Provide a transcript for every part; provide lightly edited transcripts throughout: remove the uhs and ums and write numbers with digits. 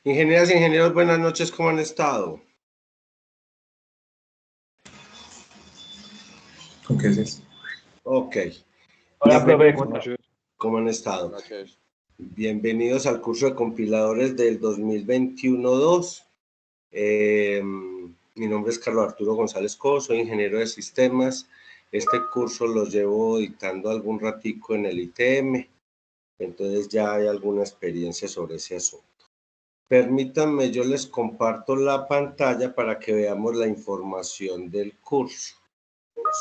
Ingenieras y ingenieros, buenas noches, ¿cómo han estado? ¿Con qué es eso? Ok. Hola, profe. ¿Cómo han estado? Buenas noches. Bienvenidos al curso de compiladores del 2021-2. Mi nombre es Carlos Arturo González Cobo, soy ingeniero de sistemas. Este curso lo llevo dictando algún ratico en el ITM, entonces ya hay alguna experiencia sobre ese asunto. Permítanme, yo les comparto la pantalla para que veamos la información del curso.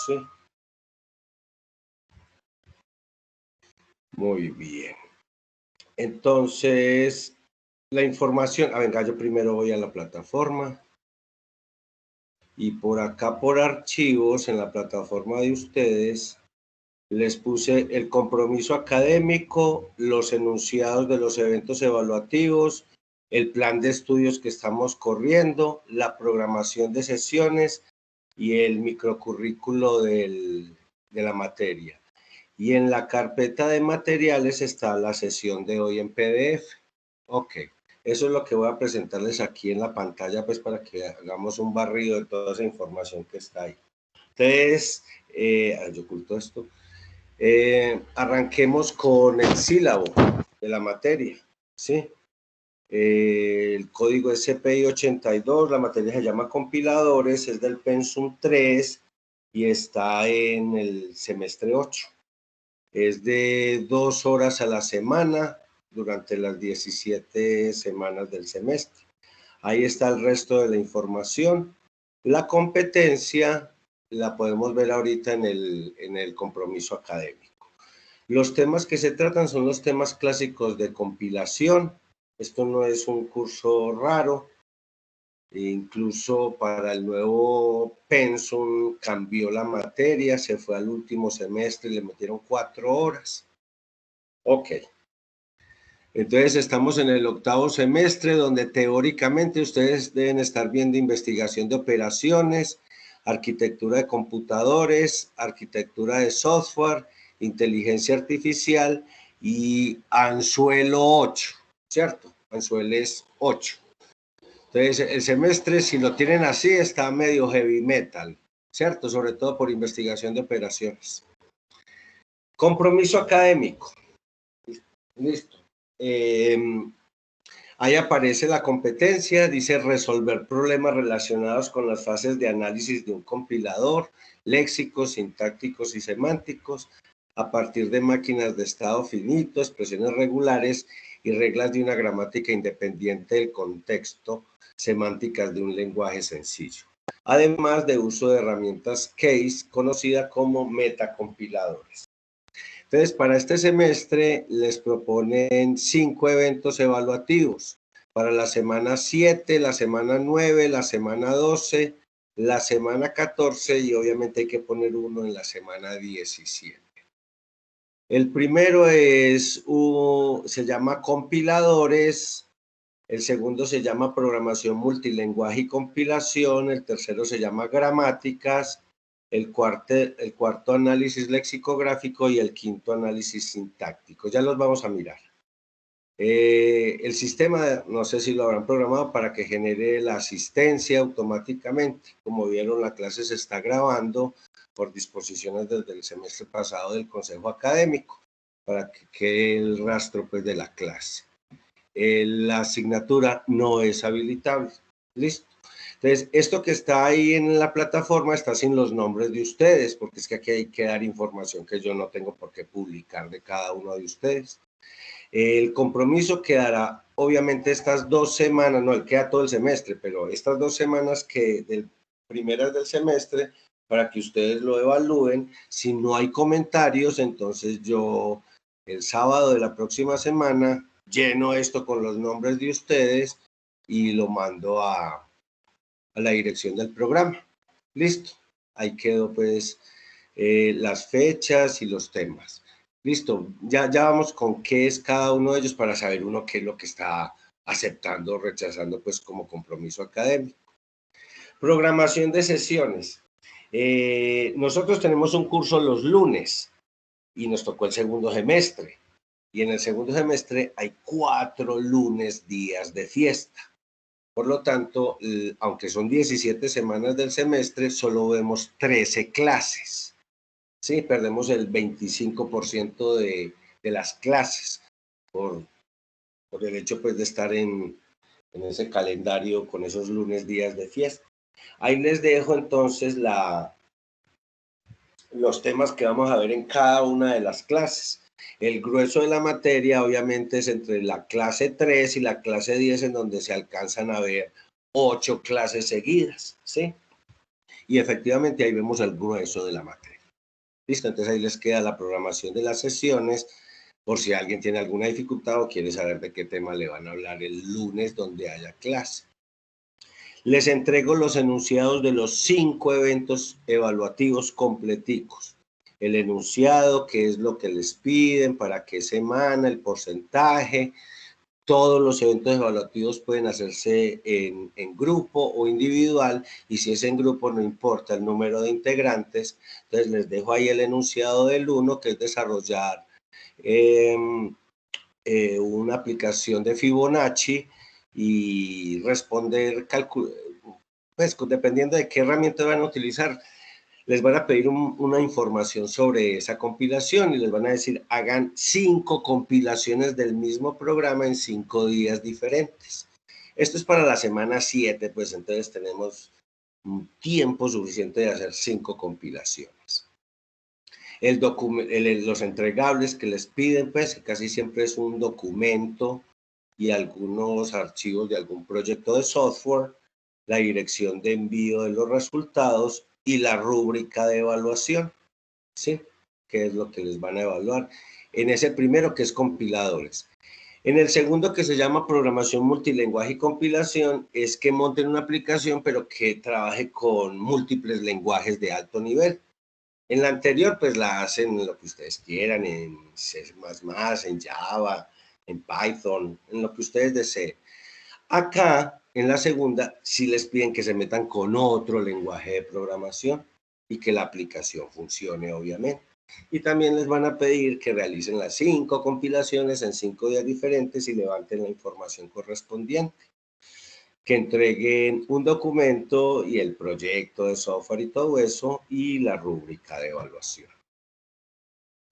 ¿Sí? Muy bien. Entonces, la información, venga, yo primero voy a la plataforma. Y por acá, por archivos, en la plataforma de ustedes, les puse el compromiso académico, los enunciados de los eventos evaluativos, el plan de estudios que estamos corriendo, la programación de sesiones y el microcurrículo de la materia. Y en la carpeta de materiales está la sesión de hoy en PDF. Ok, eso es lo que voy a presentarles aquí en la pantalla, pues para que hagamos un barrido de toda esa información que está ahí. Entonces, yo oculto esto. Arranquemos con el sílabo de la materia, ¿sí? El código es CPI 82, la materia se llama compiladores, es del Pensum 3 y está en el semestre 8. Es de 2 horas a la semana durante las 17 semanas del semestre. Ahí está el resto de la información. La competencia la podemos ver ahorita en el compromiso académico. Los temas que se tratan son los temas clásicos de compilación. Esto no es un curso raro. Incluso para el nuevo Pensum cambió la materia, se fue al último semestre y le metieron 4 horas. Ok. Entonces estamos en el octavo semestre donde teóricamente ustedes deben estar viendo investigación de operaciones, arquitectura de computadores, arquitectura de software, inteligencia artificial y Anzuelo 8, ¿cierto? Anzuelo es 8. Entonces, el semestre, si lo tienen así, está medio heavy metal, ¿cierto? Sobre todo por investigación de operaciones. Compromiso académico. Listo. Ahí aparece la competencia, dice resolver problemas relacionados con las fases de análisis de un compilador, léxicos, sintácticos y semánticos, a partir de máquinas de estado finito, expresiones regulares y reglas de una gramática independiente del contexto, semánticas de un lenguaje sencillo. Además de uso de herramientas case, conocida como metacompiladores. Entonces, para este semestre les proponen 5 eventos evaluativos. Para la semana 7, la semana 9, la semana 12, la semana 14 y obviamente hay que poner uno en la semana 17. El primero se llama compiladores, el segundo se llama programación multilenguaje y compilación, el tercero se llama gramáticas, el cuarto análisis lexicográfico y el quinto análisis sintáctico. Ya los vamos a mirar. El sistema, no sé si lo habrán programado para que genere la asistencia automáticamente. Como vieron, la clase se está grabando por disposiciones desde el semestre pasado del Consejo Académico para que quede el rastro pues, de la clase. La asignatura no es habilitable. Listo. Entonces, esto que está ahí en la plataforma está sin los nombres de ustedes, porque es que aquí hay que dar información que yo no tengo por qué publicar de cada uno de ustedes. El compromiso quedará, obviamente, estas 2 semanas, no, queda todo el semestre, pero estas 2 semanas primeras del semestre, para que ustedes lo evalúen. Si no hay comentarios, entonces yo el sábado de la próxima semana lleno esto con los nombres de ustedes y lo mando a la dirección del programa. Listo. Ahí quedó pues las fechas y los temas. Listo. Ya vamos con qué es cada uno de ellos para saber uno qué es lo que está aceptando o rechazando pues como compromiso académico. Programación de sesiones. Nosotros tenemos un curso los lunes y nos tocó el segundo semestre. Y en el segundo semestre hay 4 lunes días de fiesta. Por lo tanto, aunque son 17 semanas del semestre, solo vemos 13 clases. Sí, perdemos el 25% de las clases por el hecho pues, de estar en ese calendario con esos lunes días de fiesta. Ahí les dejo entonces los temas que vamos a ver en cada una de las clases. El grueso de la materia obviamente es entre la clase 3 y la clase 10, en donde se alcanzan a ver 8 clases seguidas, ¿sí? Y efectivamente ahí vemos el grueso de la materia. Listo, entonces ahí les queda la programación de las sesiones, por si alguien tiene alguna dificultad o quiere saber de qué tema le van a hablar el lunes donde haya clase. Les entrego los enunciados de los 5 eventos evaluativos completicos. El enunciado, qué es lo que les piden, para qué semana, el porcentaje. Todos los eventos evaluativos pueden hacerse en grupo o individual, y si es en grupo no importa el número de integrantes. Entonces les dejo ahí el enunciado del 1, que es desarrollar una aplicación de Fibonacci y responder, pues dependiendo de qué herramienta van a utilizar, les van a pedir una información sobre esa compilación y les van a decir, hagan 5 compilaciones del mismo programa en 5 días diferentes. Esto es para la semana 7, pues entonces tenemos un tiempo suficiente de hacer 5 compilaciones. Los entregables que les piden, pues casi siempre es un documento y algunos archivos de algún proyecto de software, la dirección de envío de los resultados y la rúbrica de evaluación, ¿sí? Que es lo que les van a evaluar. En ese primero, que es compiladores. En el segundo, que se llama programación multilenguaje y compilación, es que monten una aplicación, pero que trabaje con múltiples lenguajes de alto nivel. En la anterior, pues la hacen lo que ustedes quieran, en C++, en Java, en Python, en lo que ustedes deseen. Acá, en la segunda, sí les piden que se metan con otro lenguaje de programación y que la aplicación funcione, obviamente. Y también les van a pedir que realicen las 5 compilaciones en 5 días diferentes y levanten la información correspondiente. Que entreguen un documento y el proyecto de software y todo eso, y la rúbrica de evaluación.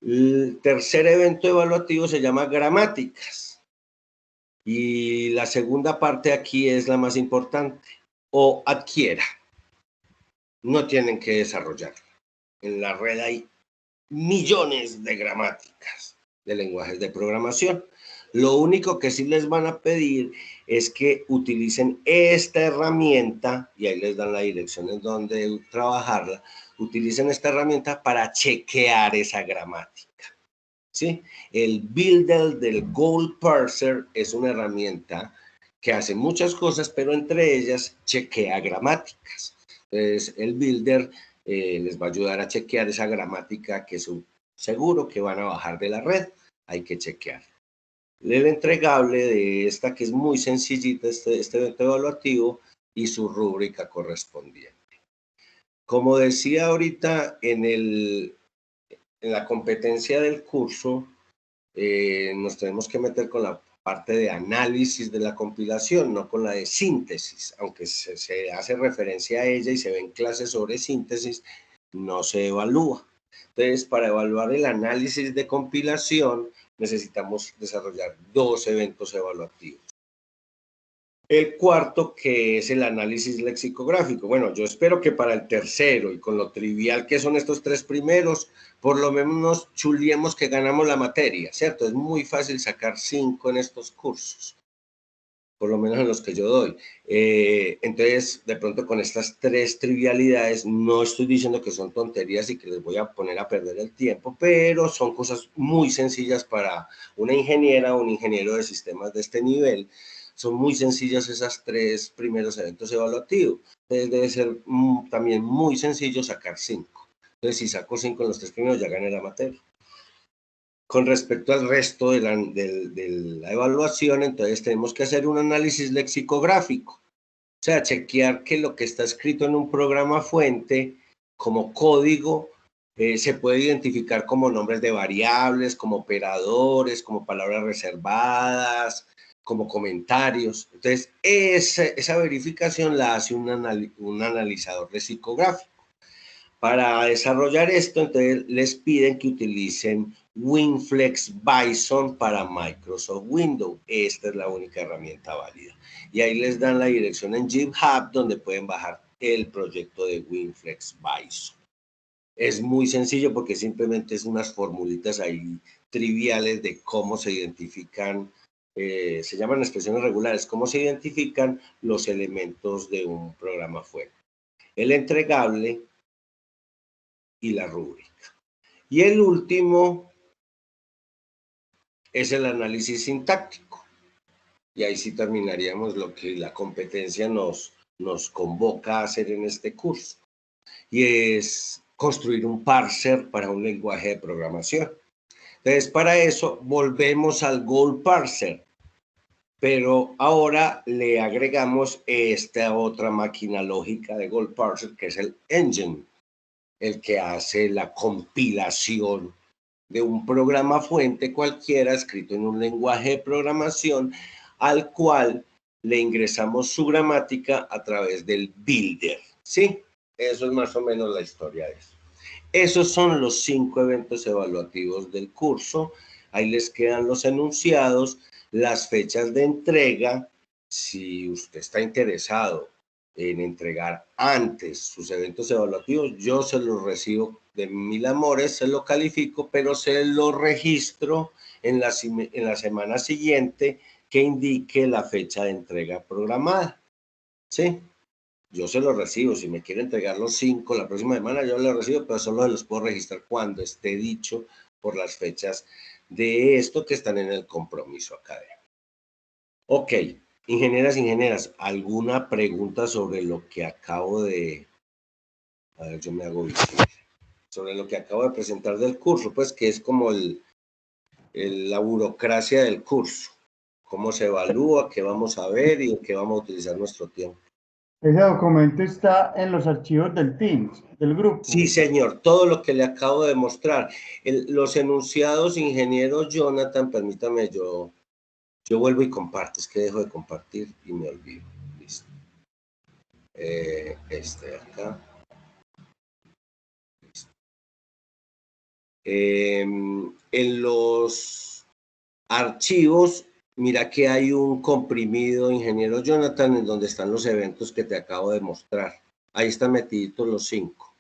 El tercer evento evaluativo se llama gramáticas. Y la segunda parte aquí es la más importante, o adquiera. No tienen que desarrollarla. En la red hay millones de gramáticas de lenguajes de programación. Lo único que sí les van a pedir es que utilicen esta herramienta, y ahí les dan la dirección en donde trabajarla, utilicen esta herramienta para chequear esa gramática. ¿Sí? El builder del Goal Parser es una herramienta que hace muchas cosas, pero entre ellas chequea gramáticas. Entonces, el builder les va a ayudar a chequear esa gramática que es seguro que van a bajar de la red. Hay que chequear. El entregable de esta, que es muy sencillita, este evento evaluativo, y su rúbrica correspondiente. Como decía ahorita, en la competencia del curso, nos tenemos que meter con la parte de análisis de la compilación, no con la de síntesis, aunque se hace referencia a ella y se ven clases sobre síntesis, no se evalúa. Entonces, para evaluar el análisis de compilación, necesitamos desarrollar 2 eventos evaluativos. El cuarto, que es el análisis lexicográfico. Bueno, yo espero que para el tercero, y con lo trivial que son estos 3 primeros, por lo menos nos chuliemos que ganamos la materia, ¿cierto? Es muy fácil sacar 5 en estos cursos, por lo menos en los que yo doy. Entonces, de pronto con estas 3 trivialidades, no estoy diciendo que son tonterías y que les voy a poner a perder el tiempo, pero son cosas muy sencillas para una ingeniera o un ingeniero de sistemas de este nivel. Son muy sencillas esas 3 primeros eventos evaluativos. Entonces debe ser también muy sencillo sacar 5. Entonces, si saco 5 en los 3 primeros, ya gané la materia. Con respecto al resto de la evaluación, entonces tenemos que hacer un análisis lexicográfico. O sea, chequear que lo que está escrito en un programa fuente como código Se puede identificar como nombres de variables, como operadores, como palabras reservadas, como comentarios. Entonces, esa verificación la hace un analizador lexicográfico. Para desarrollar esto, entonces les piden que utilicen WinFlex Bison para Microsoft Windows. Esta es la única herramienta válida. Y ahí les dan la dirección en GitHub donde pueden bajar el proyecto de WinFlex Bison. Es muy sencillo porque simplemente es unas formulitas ahí triviales de cómo se identifican, se llaman expresiones regulares, cómo se identifican los elementos de un programa fuente. El entregable y la rúbrica. Y el último es el análisis sintáctico. Y ahí sí terminaríamos lo que la competencia nos convoca a hacer en este curso. Y es construir un parser para un lenguaje de programación. Entonces, para eso volvemos al goal parser, pero ahora le agregamos esta otra máquina lógica de goal parser, que es el engine, el que hace la compilación de un programa fuente cualquiera escrito en un lenguaje de programación al cual le ingresamos su gramática a través del builder, ¿sí? Eso es más o menos la historia de eso. Esos son los 5 eventos evaluativos del curso. Ahí les quedan los enunciados, las fechas de entrega. Si usted está interesado en entregar antes sus eventos evaluativos, yo se los recibo de mil amores, se lo califico, pero se lo registro en la semana siguiente que indique la fecha de entrega programada. ¿Sí? Yo se los recibo. Si me quiere entregar los 5 la próxima semana, yo los recibo, pero solo los puedo registrar cuando esté dicho por las fechas de esto que están en el compromiso académico. Ok, ingenieras, ¿alguna pregunta sobre lo que acabo de... A ver, yo me hago visible. Sobre lo que acabo de presentar del curso, pues que es como la burocracia del curso. Cómo se evalúa, qué vamos a ver y en qué vamos a utilizar nuestro tiempo. Ese documento está en los archivos del Teams, del grupo. Sí, señor, todo lo que le acabo de mostrar. Los enunciados, ingeniero Jonathan, permítame, yo vuelvo y comparto, es que dejo de compartir y me olvido. Listo. Este de acá. Listo. En los archivos, mira que hay un comprimido, ingeniero Jonathan, en donde están los eventos que te acabo de mostrar. Ahí están metiditos los 5.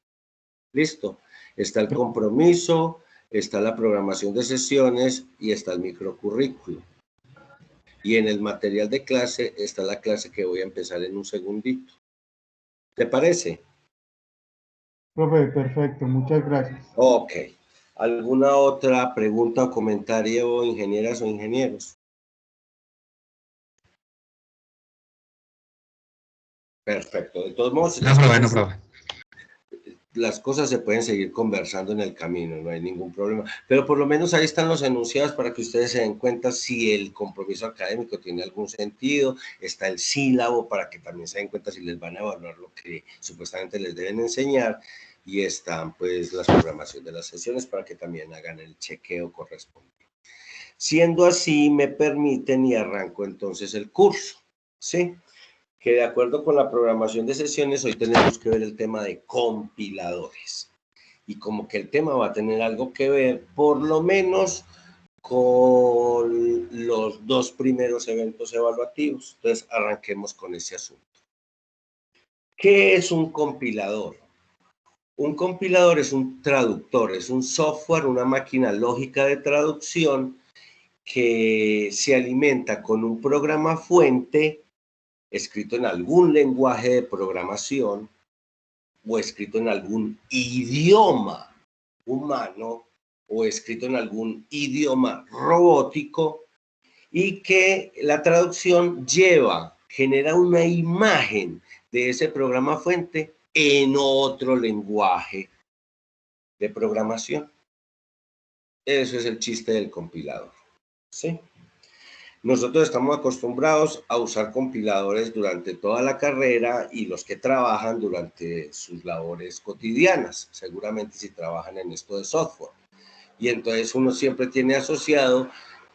Listo. Está el compromiso, está la programación de sesiones y está el microcurrículo. Y en el material de clase está la clase que voy a empezar en un segundito. ¿Te parece? Profe, perfecto, muchas gracias. Ok. ¿Alguna otra pregunta o comentario, ingenieras o ingenieros? Perfecto. De todos modos, las cosas se pueden seguir conversando en el camino, no hay ningún problema. Pero por lo menos ahí están los enunciados para que ustedes se den cuenta si el compromiso académico tiene algún sentido. Está el sílabo para que también se den cuenta si les van a evaluar lo que supuestamente les deben enseñar. Y están pues las programaciones de las sesiones para que también hagan el chequeo correspondiente. Siendo así, me permiten y arranco entonces el curso, ¿sí? Que de acuerdo con la programación de sesiones, hoy tenemos que ver el tema de compiladores. Y como que el tema va a tener algo que ver, por lo menos, con los 2 primeros eventos evaluativos. Entonces, arranquemos con ese asunto. ¿Qué es un compilador? Un compilador es un traductor, es un software, una máquina lógica de traducción que se alimenta con un programa fuente escrito en algún lenguaje de programación o escrito en algún idioma humano o escrito en algún idioma robótico y que la traducción genera una imagen de ese programa fuente en otro lenguaje de programación. Eso es el chiste del compilador, ¿sí? Nosotros estamos acostumbrados a usar compiladores durante toda la carrera y los que trabajan durante sus labores cotidianas, seguramente si trabajan en esto de software. Y entonces uno siempre tiene asociado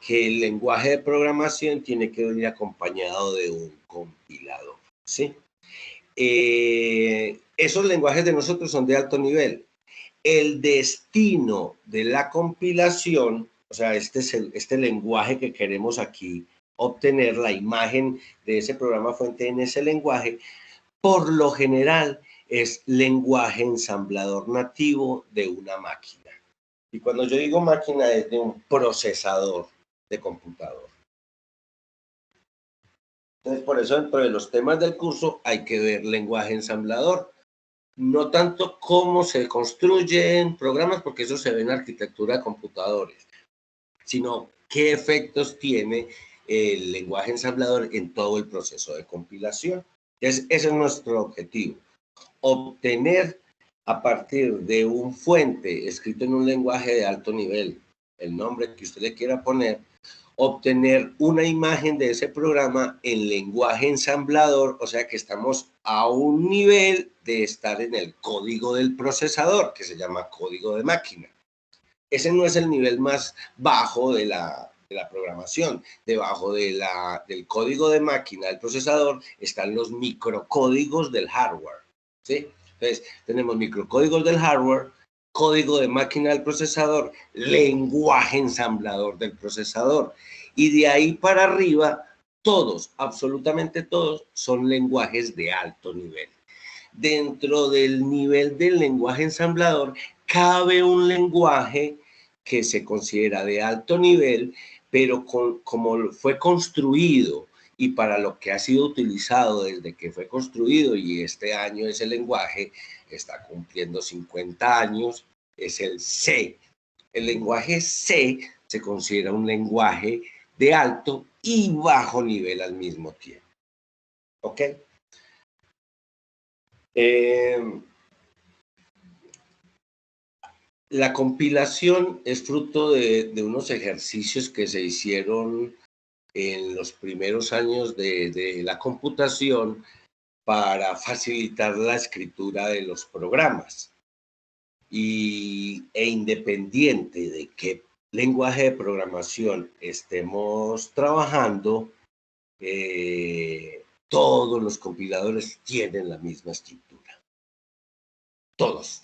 que el lenguaje de programación tiene que venir acompañado de un compilador, ¿sí? Esos lenguajes de nosotros son de alto nivel. El destino de la compilación, o sea, este lenguaje que queremos aquí obtener, la imagen de ese programa fuente en ese lenguaje, por lo general es lenguaje ensamblador nativo de una máquina. Y cuando yo digo máquina es de un procesador de computador. Entonces, por eso dentro de los temas del curso hay que ver lenguaje ensamblador. No tanto cómo se construyen programas, porque eso se ve en arquitectura de computadores, sino qué efectos tiene el lenguaje ensamblador en todo el proceso de compilación. Ese es nuestro objetivo, obtener a partir de un fuente escrito en un lenguaje de alto nivel, el nombre que usted le quiera poner, obtener una imagen de ese programa en lenguaje ensamblador, o sea que estamos a un nivel de estar en el código del procesador, que se llama código de máquina. Ese no es el nivel más bajo de la programación. Debajo del código de máquina del procesador están los microcódigos del hardware, ¿sí? Entonces, tenemos microcódigos del hardware, código de máquina del procesador, lenguaje ensamblador del procesador. Y de ahí para arriba, todos, absolutamente todos, son lenguajes de alto nivel. Dentro del nivel del lenguaje ensamblador, cabe un lenguaje que se considera de alto nivel, pero como fue construido y para lo que ha sido utilizado desde que fue construido, y este año ese lenguaje está cumpliendo 50 años, es el C. El lenguaje C se considera un lenguaje de alto y bajo nivel al mismo tiempo. ¿Ok? La compilación es fruto de unos ejercicios que se hicieron en los primeros años de la computación para facilitar la escritura de los programas. E independiente de qué lenguaje de programación estemos trabajando, todos los compiladores tienen la misma estructura. Todos.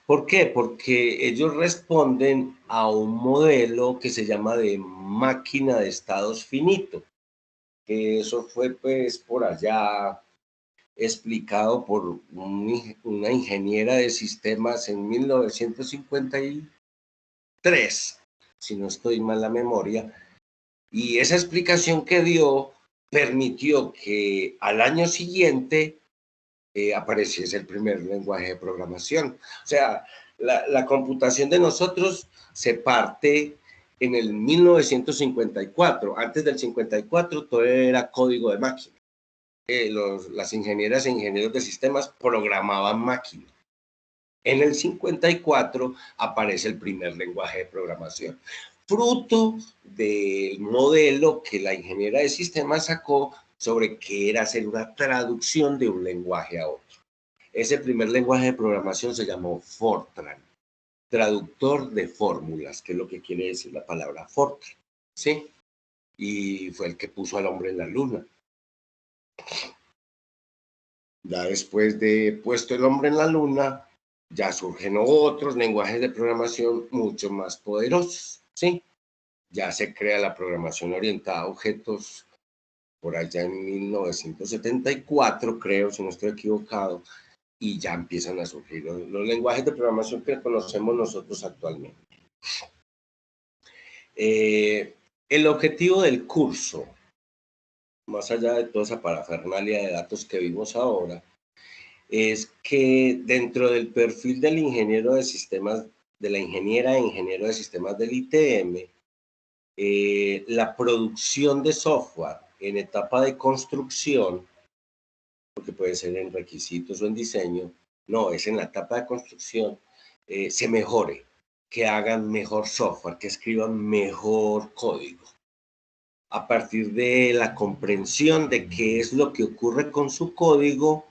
¿Por qué? Porque ellos responden a un modelo que se llama de máquina de estados finito. Eso fue pues por allá explicado por una ingeniera de sistemas en 1953, si no estoy mal la memoria. Y esa explicación que dio permitió que al año siguiente apareciese el primer lenguaje de programación. O sea, la computación de nosotros se parte en el 1954. Antes del 54 todo era código de máquina. Las ingenieras e ingenieros de sistemas programaban máquinas. En el 54 aparece el primer lenguaje de programación, fruto del modelo que la ingeniera de sistemas sacó sobre qué era hacer una traducción de un lenguaje a otro. Ese primer lenguaje de programación se llamó Fortran, traductor de fórmulas, que es lo que quiere decir la palabra Fortran, ¿sí? Y fue el que puso al hombre en la luna. Ya después de puesto el hombre en la luna, ya surgen otros lenguajes de programación mucho más poderosos, ¿sí? Ya se crea la programación orientada a objetos por allá en 1974, creo, si no estoy equivocado, y ya empiezan a surgir los lenguajes de programación que conocemos nosotros actualmente. El objetivo del curso, más allá de toda esa parafernalia de datos que vimos ahora, es que dentro del perfil del ingeniero de sistemas, de la ingeniera e ingeniero de sistemas del ITM, la producción de software en etapa de construcción, porque puede ser en requisitos o en diseño, no, es en la etapa de construcción, se mejore, que hagan mejor software, que escriban mejor código. a partir de la comprensión de qué es lo que ocurre con su código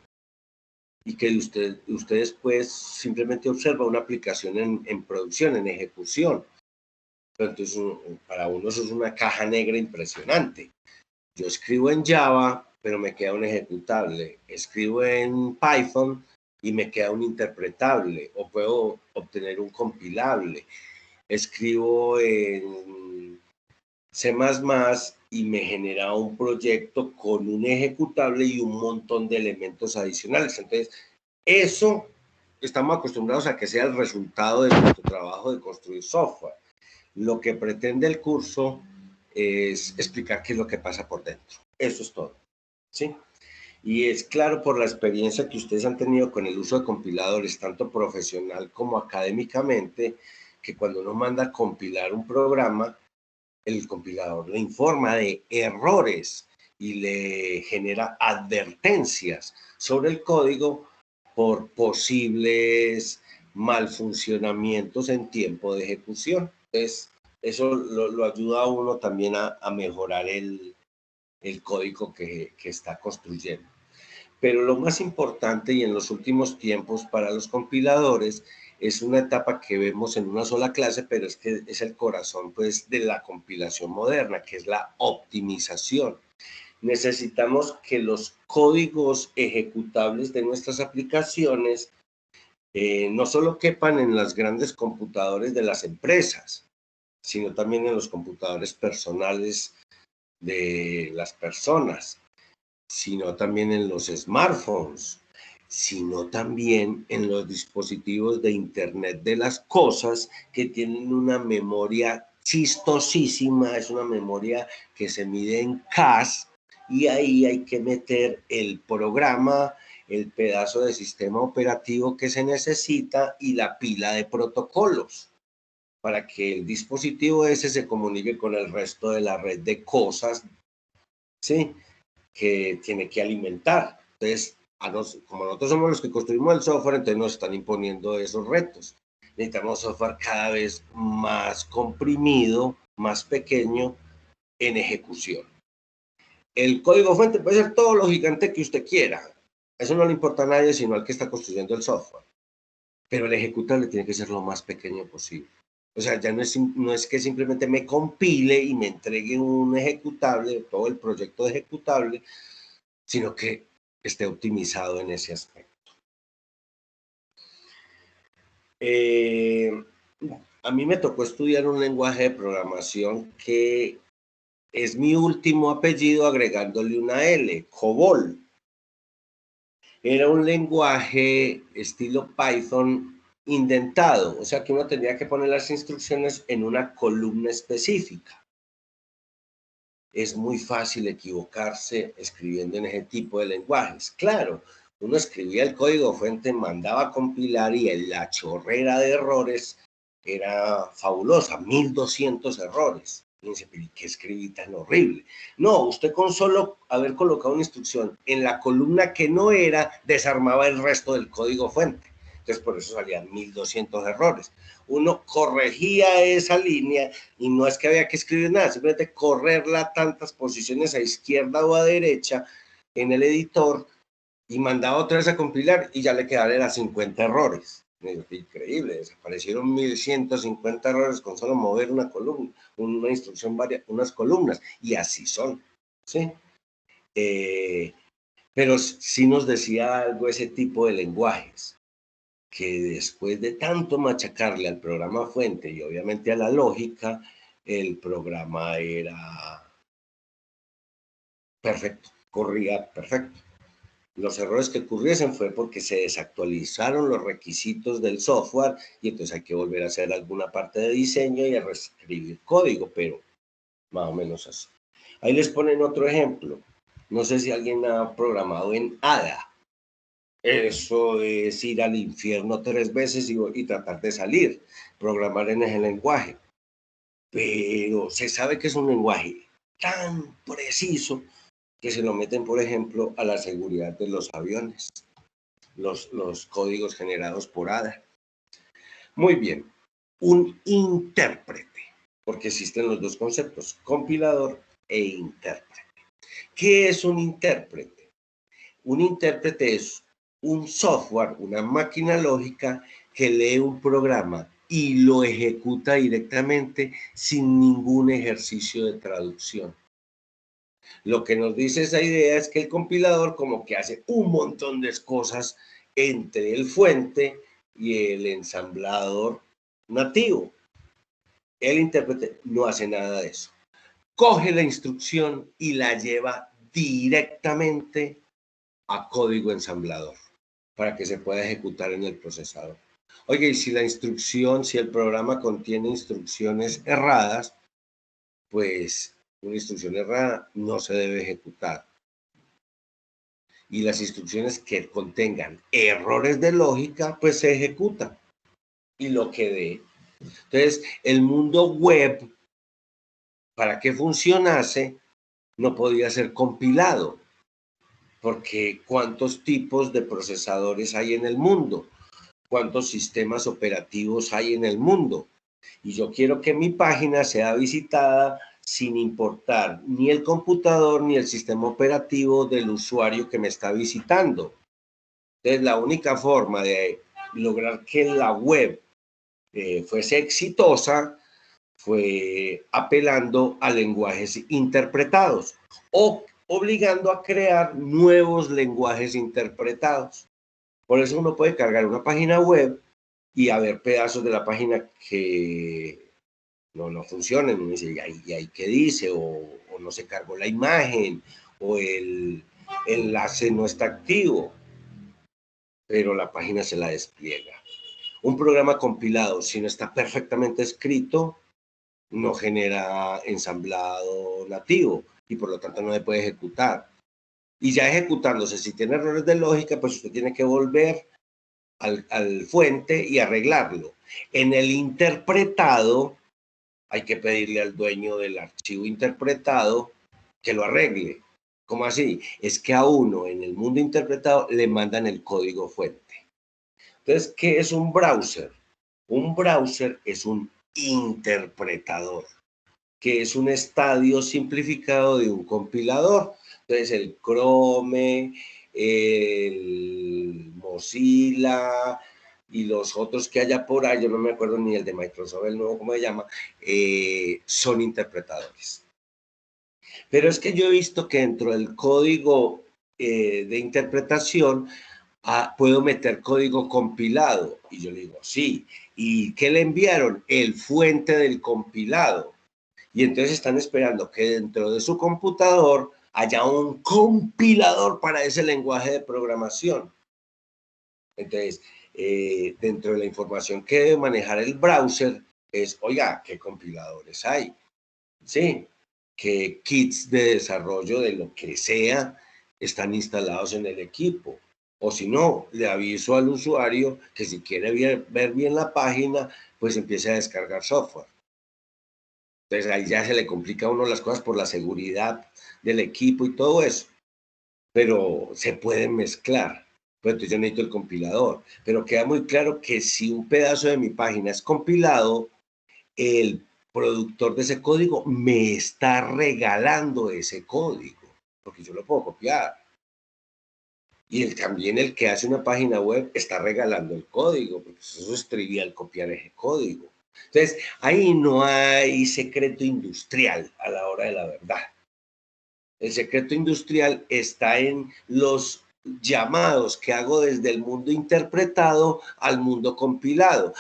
y que usted después simplemente observa una aplicación en producción, en ejecución. Entonces, para uno eso es una caja negra impresionante. Yo escribo en Java, pero me queda un ejecutable. Escribo en Python y me queda un interpretable, o puedo obtener un compilable. Escribo en C++ y me genera un proyecto con un ejecutable y un montón de elementos adicionales. Entonces, eso estamos acostumbrados a que sea el resultado de nuestro trabajo de construir software. Lo que pretende el curso es explicar qué es lo que pasa por dentro. Eso es todo, ¿sí? Y es claro por la experiencia que ustedes han tenido con el uso de compiladores, tanto profesional como académicamente, que cuando uno manda a compilar un programa, el compilador le informa de errores y le genera advertencias sobre el código por posibles malfuncionamientos en tiempo de ejecución. Entonces, eso lo ayuda a uno también a mejorar el código que está construyendo. Pero lo más importante y en los últimos tiempos para los compiladores es una etapa que vemos en una sola clase, pero es que es el corazón pues de la compilación moderna, que es la optimización. Necesitamos que los códigos ejecutables de nuestras aplicaciones no solo quepan en los grandes computadores de las empresas, sino también en los computadores personales de las personas, sino también en los smartphones, sino también en los dispositivos de Internet de las cosas que tienen una memoria chistosísima, es una memoria que se mide en CAS y ahí hay que meter el programa, el pedazo de sistema operativo que se necesita y la pila de protocolos para que el dispositivo ese se comunique con el resto de la red de cosas, ¿sí?, que tiene que alimentar. Entonces, como nosotros somos los que construimos el software, entonces nos están imponiendo esos retos. Necesitamos software cada vez más comprimido, más pequeño en ejecución. El código fuente puede ser todo lo gigante que usted quiera. Eso no le importa a nadie, sino al que está construyendo el software. Pero el ejecutable tiene que ser lo más pequeño posible. O sea, ya no es que simplemente me compile y me entregue un ejecutable, todo el proyecto de ejecutable, sino que esté optimizado en ese aspecto. A mí me tocó estudiar un lenguaje de programación que es mi último apellido agregándole una L, COBOL. Era un lenguaje estilo Python indentado, o sea que uno tenía que poner las instrucciones en una columna específica. Es muy fácil equivocarse escribiendo en ese tipo de lenguajes. Claro, uno escribía el código fuente, mandaba a compilar y la chorrera de errores era fabulosa, 1200 errores. Y dice, ¿pero qué escribí tan horrible? No, usted con solo haber colocado una instrucción en la columna que no era, desarmaba el resto del código fuente. Entonces, por eso salían 1200 errores. Uno corregía esa línea y no es que había que escribir nada, simplemente correrla tantas posiciones a izquierda o a derecha en el editor y mandaba otra vez a compilar y ya le quedaban 50 errores. Increíble, desaparecieron 1150 errores con solo mover una columna, una instrucción, unas columnas, y así son, ¿sí? Pero sí nos decía algo ese tipo de lenguajes, que después de tanto machacarle al programa fuente y obviamente a la lógica, el programa era perfecto, corría perfecto. Los errores que ocurriesen fue porque se desactualizaron los requisitos del software y entonces hay que volver a hacer alguna parte de diseño y a reescribir código, pero más o menos así. Ahí les ponen otro ejemplo. No sé si alguien ha programado en Ada. Eso es ir al infierno 3 veces y tratar de salir, programar en ese lenguaje. Pero se sabe que es un lenguaje tan preciso que se lo meten, por ejemplo, a la seguridad de los aviones, los códigos generados por Ada. Muy bien, un intérprete, porque existen los dos conceptos, compilador e intérprete. ¿Qué es un intérprete? Un intérprete es un software, una máquina lógica que lee un programa y lo ejecuta directamente sin ningún ejercicio de traducción. Lo que nos dice esa idea es que el compilador como que hace un montón de cosas entre el fuente y el ensamblador nativo. El intérprete no hace nada de eso. Coge la instrucción y la lleva directamente a código ensamblador para que se pueda ejecutar en el procesador. Oye, y si la instrucción, si el programa contiene instrucciones erradas, pues una instrucción errada no se debe ejecutar. Y las instrucciones que contengan errores de lógica, pues se ejecutan. Y lo que dé. Entonces, el mundo web, para que funcionase, no podía ser compilado. Porque ¿cuántos tipos de procesadores hay en el mundo? ¿Cuántos sistemas operativos hay en el mundo? Y yo quiero que mi página sea visitada sin importar ni el computador ni el sistema operativo del usuario que me está visitando. Entonces, la única forma de lograr que la web fuese exitosa fue apelando a lenguajes interpretados o obligando a crear nuevos lenguajes interpretados. Por eso uno puede cargar una página web y haber pedazos de la página que no funcionan. Uno dice, ¿y ahí qué dice? O no se cargó la imagen, o el enlace no está activo, pero la página se la despliega. Un programa compilado, si no está perfectamente escrito, no genera ensamblado nativo y por lo tanto no se puede ejecutar. Y ya ejecutándose, si tiene errores de lógica, pues usted tiene que volver al fuente y arreglarlo. En el interpretado, hay que pedirle al dueño del archivo interpretado que lo arregle. ¿Cómo así? Es que a uno en el mundo interpretado le mandan el código fuente. Entonces, ¿qué es un browser? Un browser es un interpretador, que es un estadio simplificado de un compilador. Entonces, el Chrome, el Mozilla y los otros que haya por ahí, yo no me acuerdo ni el de Microsoft, el nuevo, ¿cómo se llama? Son interpretadores. Pero es que yo he visto que dentro del código de interpretación puedo meter código compilado. Y yo le digo, sí. ¿Y qué le enviaron? El fuente del compilado. Y entonces están esperando que dentro de su computador haya un compilador para ese lenguaje de programación. Entonces, dentro de la información que debe manejar el browser es, oiga, ¿qué compiladores hay? Sí, qué kits de desarrollo de lo que sea están instalados en el equipo. O si no, le aviso al usuario que si quiere ver bien la página, pues empiece a descargar software. Entonces ahí ya se le complica a uno las cosas por la seguridad del equipo y todo eso. Pero se pueden mezclar. Pues entonces yo necesito el compilador. Pero queda muy claro que si un pedazo de mi página es compilado, el productor de ese código me está regalando ese código, porque yo lo puedo copiar. Y también el que hace una página web está regalando el código, porque eso es trivial copiar ese código. Entonces, ahí no hay secreto industrial a la hora de la verdad. El secreto industrial está en los llamados que hago desde el mundo interpretado al mundo compilado.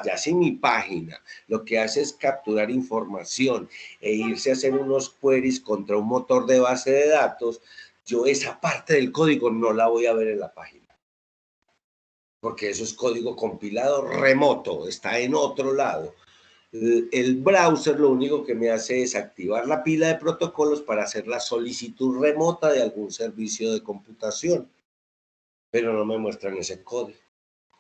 Ya si mi página lo que hace es capturar información e irse a hacer unos queries contra un motor de base de datos, yo esa parte del código no la voy a ver en la página. Porque eso es código compilado remoto, está en otro lado. El browser lo único que me hace es activar la pila de protocolos para hacer la solicitud remota de algún servicio de computación, pero no me muestran ese código.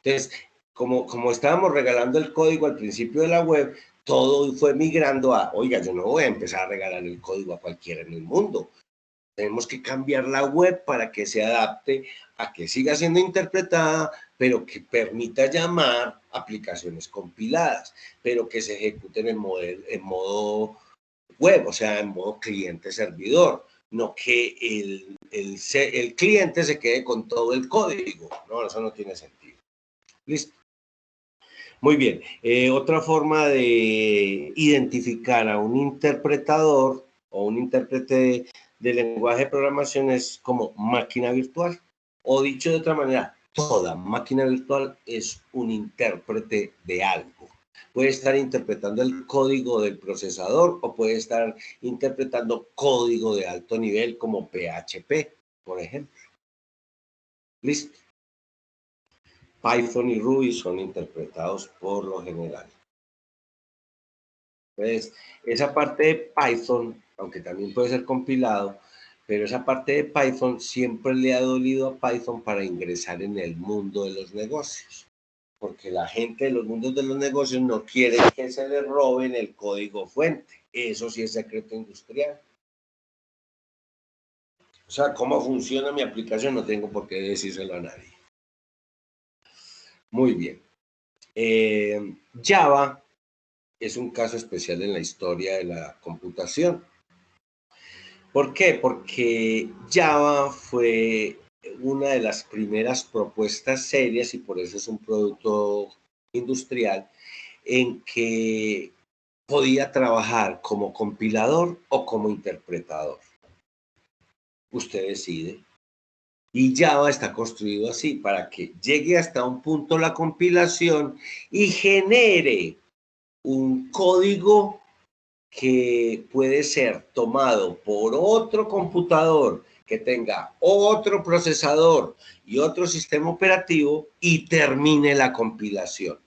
Entonces, como estábamos regalando el código al principio de la web, todo fue migrando a, oiga, yo no voy a empezar a regalar el código a cualquiera en el mundo. Tenemos que cambiar la web para que se adapte a que siga siendo interpretada, pero que permita llamar aplicaciones compiladas, pero que se ejecuten en modo web, o sea, en modo cliente-servidor, no que el cliente se quede con todo el código. No, eso no tiene sentido. Listo. Muy bien. Otra forma de identificar a un interpretador o un intérprete de lenguaje de programación es como máquina virtual. O dicho de otra manera, toda máquina virtual es un intérprete de algo. Puede estar interpretando el código del procesador o puede estar interpretando código de alto nivel como PHP, por ejemplo. Listo. Python y Ruby son interpretados por lo general. Entonces, esa parte de Python, aunque también puede ser compilado, pero esa parte de Python siempre le ha dolido a Python para ingresar en el mundo de los negocios, porque la gente de los mundos de los negocios no quiere que se le roben el código fuente. Eso sí es secreto industrial. O sea, cómo funciona mi aplicación no tengo por qué decírselo a nadie. Muy bien. Java es un caso especial en la historia de la computación. ¿Por qué? Porque Java fue una de las primeras propuestas serias y por eso es un producto industrial en que podía trabajar como compilador o como interpretador. Usted decide. Y Java está construido así para que llegue hasta un punto la compilación y genere un código que puede ser tomado por otro computador que tenga otro procesador y otro sistema operativo y termine la compilación.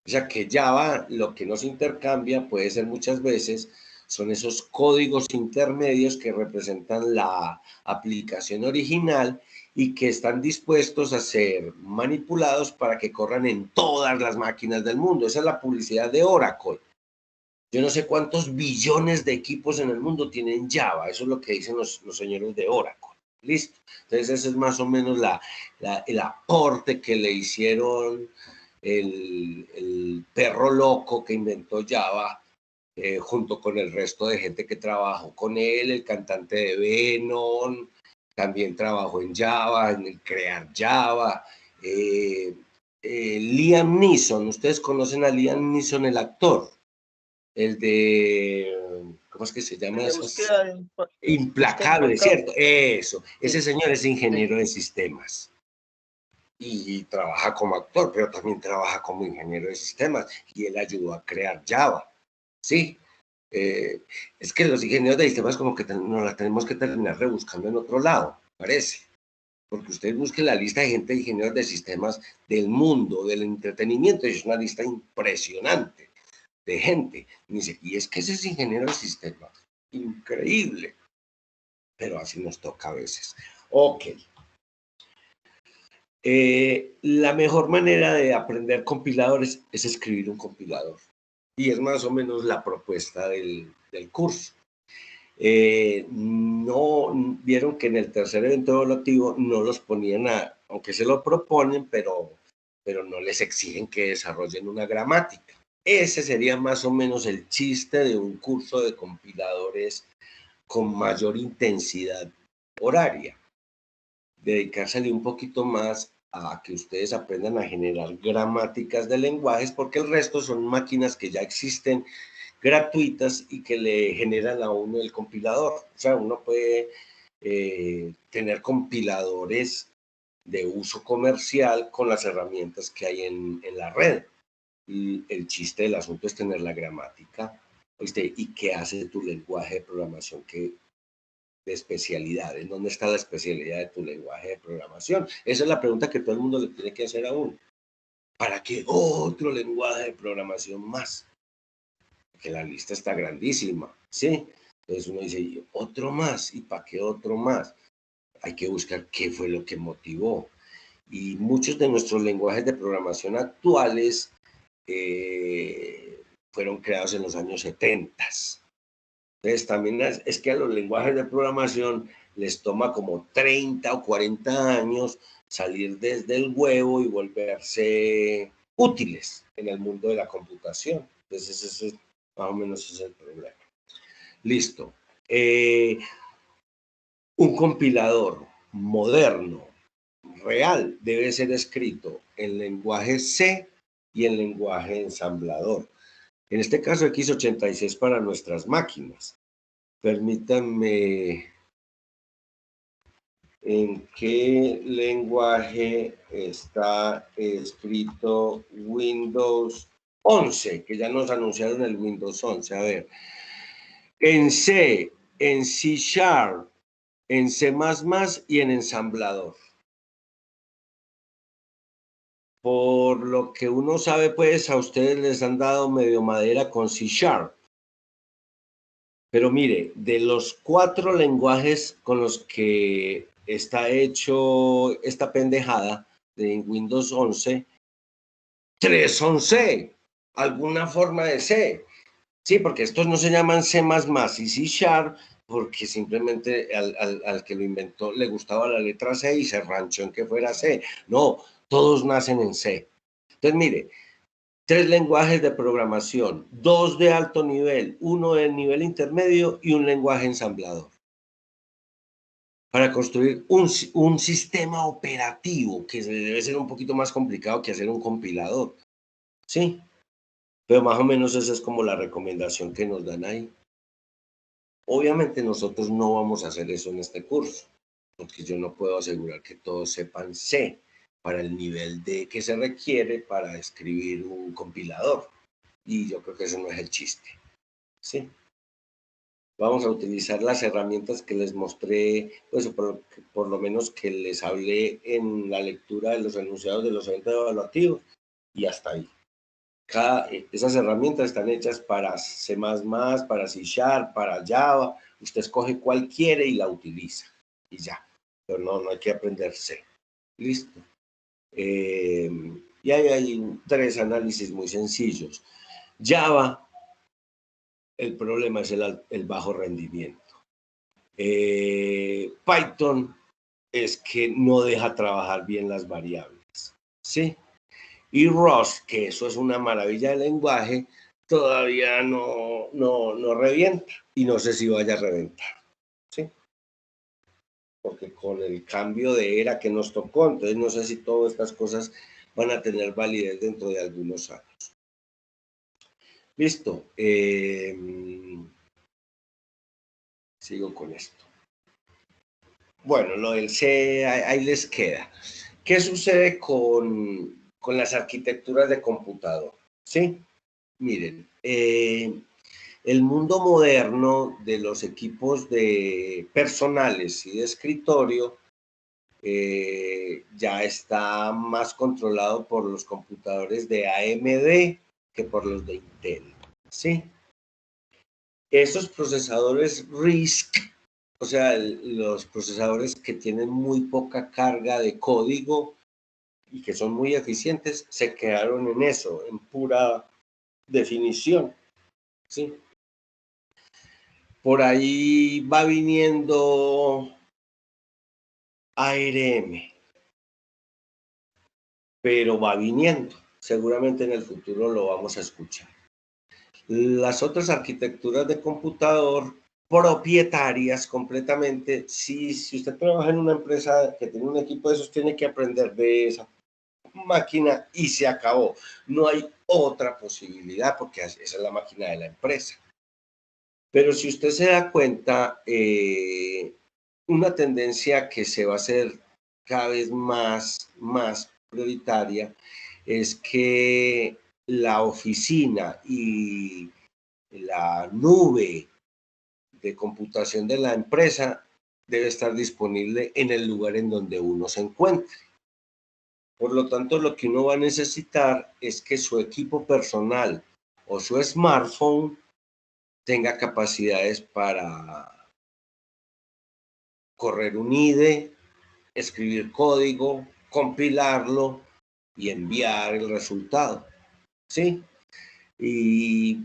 O sea que Java lo que nos intercambia puede ser muchas veces son esos códigos intermedios que representan la aplicación original y que están dispuestos a ser manipulados para que corran en todas las máquinas del mundo. Esa es la publicidad de Oracle. Yo no sé cuántos billones de equipos en el mundo tienen Java. Eso es lo que dicen los señores de Oracle. Listo. Entonces ese es más o menos el aporte que le hicieron el perro loco que inventó Java, junto con el resto de gente que trabajó con él, el cantante de Venom, también trabajó en Java, en el crear Java. Liam Neeson, ustedes conocen a Liam Neeson, el actor, el de, ¿cómo es que se llama? Esas Implacable, ¿cierto? Eso, ese señor es ingeniero de sistemas y trabaja como actor, pero también trabaja como ingeniero de sistemas y él ayudó a crear Java, ¿sí? Es que los ingenieros de sistemas como que nos la tenemos que terminar rebuscando en otro lado, parece. Porque usted busque la lista de gente de ingenieros de sistemas del mundo, del entretenimiento, y es una lista impresionante de gente. Y dice, y es que ese es ingeniero de sistemas. Increíble. Pero así nos toca a veces. Ok. La mejor manera de aprender compiladores es escribir un compilador. Y es más o menos la propuesta del curso. No vieron que en el tercer evento evaluativo no los ponían aunque se lo proponen, pero no les exigen que desarrollen una gramática. Ese sería más o menos el chiste de un curso de compiladores con mayor intensidad horaria. Dedicársele un poquito más a que ustedes aprendan a generar gramáticas de lenguajes, porque el resto son máquinas que ya existen gratuitas y que le generan a uno el compilador. O sea, uno puede tener compiladores de uso comercial con las herramientas que hay en la red. Y el chiste del asunto es tener la gramática, ¿viste? ¿Y qué hace tu lenguaje de programación de especialidad? ¿En dónde está la especialidad de tu lenguaje de programación? Esa es la pregunta que todo el mundo le tiene que hacer a uno. ¿Para qué otro lenguaje de programación más? Que la lista está grandísima, ¿sí? Entonces uno dice, otro más, ¿y para qué otro más? Hay que buscar qué fue lo que motivó. Y muchos de nuestros lenguajes de programación actuales fueron creados en los años 70. Entonces también es que a los lenguajes de programación les toma como 30 o 40 años salir desde el huevo y volverse útiles en el mundo de la computación. Entonces, ese es, más o menos ese es el problema. Listo. Un compilador moderno, real, debe ser escrito en lenguaje C y en lenguaje ensamblador. En este caso x86 para nuestras máquinas. Permítanme, ¿en qué lenguaje está escrito Windows 11? Que ya nos anunciaron el Windows 11. A ver, en C, en C Sharp, en C++ y en ensamblador. Por lo que uno sabe, pues a ustedes les han dado medio madera con C Sharp. Pero mire, de los 4 lenguajes con los que está hecho esta pendejada de Windows 11, 3 son C, alguna forma de C. Sí, porque estos no se llaman C++ y C Sharp, porque simplemente al que lo inventó le gustaba la letra C y se ranchó en que fuera C. No, todos nacen en C. Entonces, mire, 3 lenguajes de programación, 2 de alto nivel, 1 de nivel intermedio y un lenguaje ensamblador. Para construir un sistema operativo que debe ser un poquito más complicado que hacer un compilador. Sí, pero más o menos esa es como la recomendación que nos dan ahí. Obviamente nosotros no vamos a hacer eso en este curso, porque yo no puedo asegurar que todos sepan C para el nivel de que se requiere para escribir un compilador. Y yo creo que eso no es el chiste. Sí. Vamos a utilizar las herramientas que les mostré, pues por lo menos que les hablé en la lectura de los enunciados de los eventos evaluativos y hasta ahí. Esas herramientas están hechas para C++, para C Sharp, para Java. Usted escoge cuál quiere y la utiliza y ya. Pero no hay que aprender C. Listo. Y hay 3 análisis muy sencillos. Java, el problema es el bajo rendimiento. Python es que no deja trabajar bien las variables, ¿sí? Y Rust, que eso es una maravilla de lenguaje, todavía no revienta y no sé si vaya a reventar, ¿sí? Porque con el cambio de era que nos tocó, entonces no sé si todas estas cosas van a tener validez dentro de algunos años. Listo. Sigo con esto. Bueno, lo del C, ahí les queda. ¿Qué sucede con las arquitecturas de computador? ¿Sí? Miren, el mundo moderno de los equipos de personales y de escritorio ya está más controlado por los computadores de AMD que por los de Intel, ¿sí? Esos procesadores RISC, o sea, los procesadores que tienen muy poca carga de código y que son muy eficientes, se quedaron en eso, en pura definición, ¿sí? Por ahí va viniendo ARM, pero va viniendo. Seguramente en el futuro lo vamos a escuchar. Las otras arquitecturas de computador propietarias completamente, si usted trabaja en una empresa que tiene un equipo de esos, tiene que aprender de esa máquina y se acabó. No hay otra posibilidad porque esa es la máquina de la empresa. Pero si usted se da cuenta, una tendencia que se va a hacer cada vez más prioritaria es que la oficina y la nube de computación de la empresa debe estar disponible en el lugar en donde uno se encuentre. Por lo tanto, lo que uno va a necesitar es que su equipo personal o su smartphone tenga capacidades para correr un IDE, escribir código, compilarlo y enviar el resultado, ¿sí? Y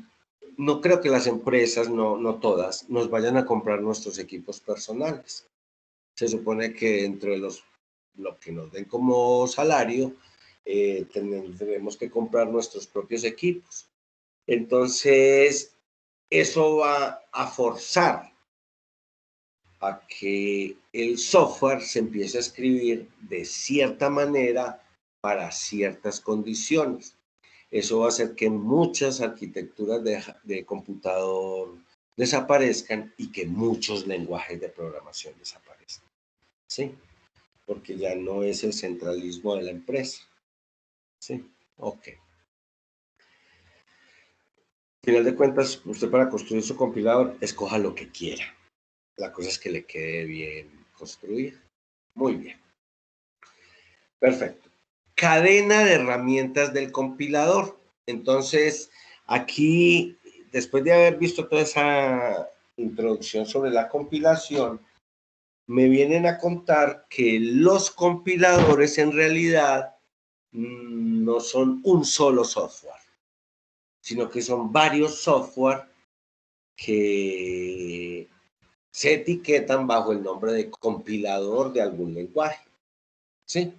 no creo que las empresas, no todas, nos vayan a comprar nuestros equipos personales. Se supone que entre lo que nos den como salario, tendremos que comprar nuestros propios equipos. Entonces, eso va a forzar a que el software se empiece a escribir de cierta manera para ciertas condiciones. Eso va a hacer que muchas arquitecturas de computador desaparezcan y que muchos lenguajes de programación desaparezcan. ¿Sí? Porque ya no es el centralismo de la empresa. ¿Sí? Ok. Al final de cuentas, usted para construir su compilador, escoja lo que quiera. La cosa es que le quede bien construido. Muy bien. Perfecto. Cadena de herramientas del compilador. Entonces, aquí, después de haber visto toda esa introducción sobre la compilación, me vienen a contar que los compiladores en realidad no son un solo software, sino que son varios software que se etiquetan bajo el nombre de compilador de algún lenguaje. ¿Sí?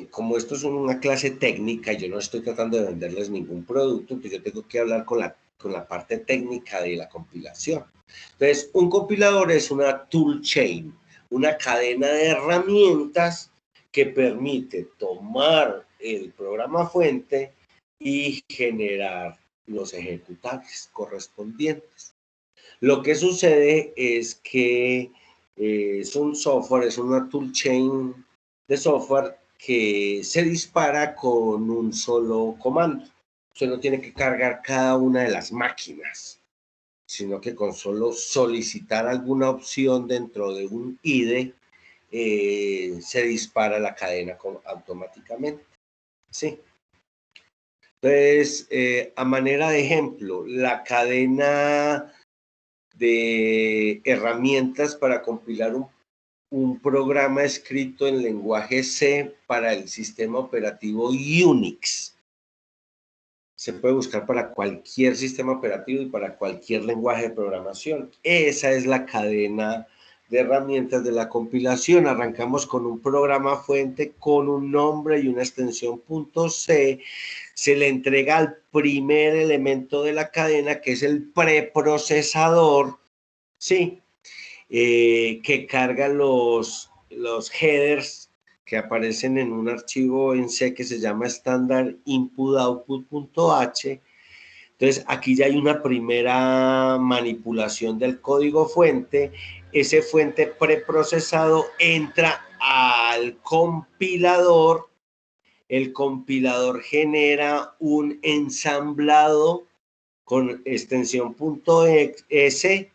Como esto es una clase técnica, yo no estoy tratando de venderles ningún producto, pues yo tengo que hablar con la parte técnica de la compilación. Entonces, un compilador es una tool chain, una cadena de herramientas que permite tomar el programa fuente y generar los ejecutables correspondientes. Lo que sucede es que es un software, es una tool chain de software que se dispara con un solo comando. Usted no tiene que cargar cada una de las máquinas, sino que con solo solicitar alguna opción dentro de un IDE, se dispara la cadena automáticamente. Sí. Entonces, a manera de ejemplo, la cadena de herramientas para compilar un programa escrito en lenguaje C para el sistema operativo Unix. Se puede buscar para cualquier sistema operativo y para cualquier lenguaje de programación. Esa es la cadena de herramientas de la compilación. Arrancamos con un programa fuente con un nombre y una extensión .c. Se le entrega al primer elemento de la cadena, que es el preprocesador, ¿sí? Que carga los headers que aparecen en un archivo en C que se llama standard input output.h. Entonces, aquí ya hay una primera manipulación del código fuente. Ese fuente preprocesado entra al compilador. El compilador genera un ensamblado con extensión .s.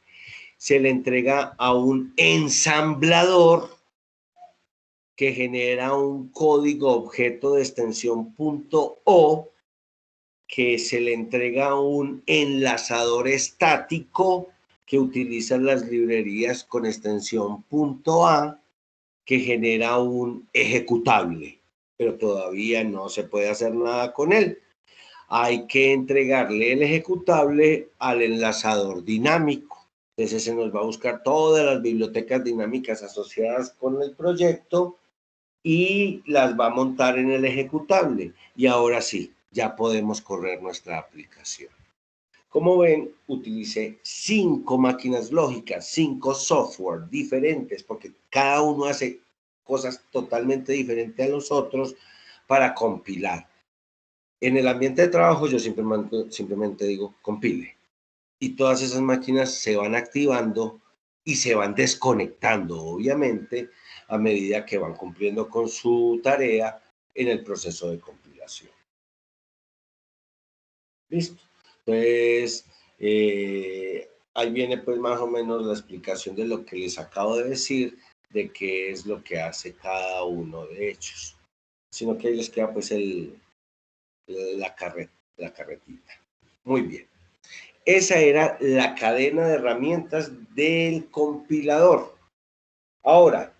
Se le entrega a un ensamblador que genera un código objeto de extensión .o, que se le entrega a un enlazador estático que utiliza las librerías con extensión .a, que genera un ejecutable, pero todavía no se puede hacer nada con él. Hay que entregarle el ejecutable al enlazador dinámico. Entonces se nos va a buscar todas las bibliotecas dinámicas asociadas con el proyecto y las va a montar en el ejecutable. Y ahora sí, ya podemos correr nuestra aplicación. Como ven, utilicé 5 máquinas lógicas, 5 software diferentes, porque cada uno hace cosas totalmente diferentes a los otros para compilar. En el ambiente de trabajo yo simplemente digo compile. Y todas esas máquinas se van activando y se van desconectando, obviamente, a medida que van cumpliendo con su tarea en el proceso de compilación. ¿Listo? Entonces, ahí viene pues más o menos la explicación de lo que les acabo de decir, de qué es lo que hace cada uno de ellos. Sino que ahí les queda pues la carretita. Muy bien. Esa era la cadena de herramientas del compilador. Ahora,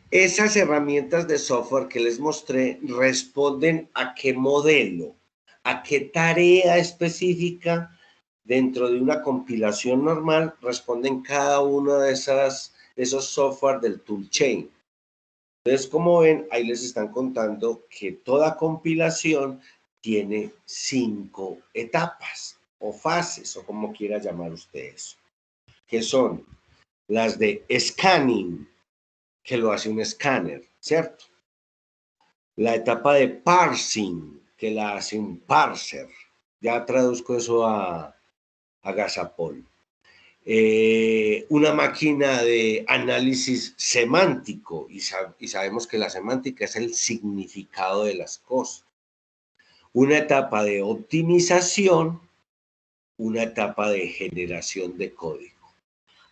esas herramientas de software que les mostré responden a qué modelo, a qué tarea específica dentro de una compilación normal responden cada uno de esos software del toolchain. Entonces, como ven, ahí les están contando que toda compilación tiene 5 etapas o fases, o como quiera llamar ustedes, que son las de scanning, que lo hace un escáner, ¿cierto? La etapa de parsing, que la hace un parser. Ya traduzco eso a Gazapol. Una máquina de análisis semántico, y sabemos que la semántica es el significado de las cosas. Una etapa de optimización, una etapa de generación de código.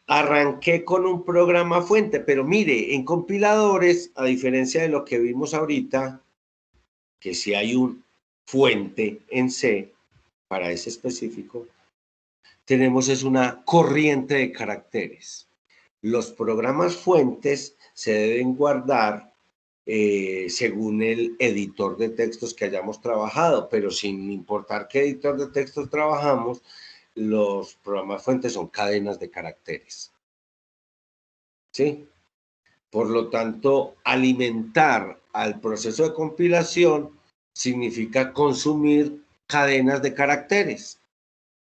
Arranqué con un programa fuente, pero mire, en compiladores, a diferencia de lo que vimos ahorita, que si hay un fuente en C para ese específico, tenemos es una corriente de caracteres. Los programas fuentes se deben guardar según el editor de textos que hayamos trabajado, pero sin importar qué editor de textos trabajamos, los programas fuentes son cadenas de caracteres. ¿Sí? Por lo tanto, alimentar al proceso de compilación significa consumir cadenas de caracteres.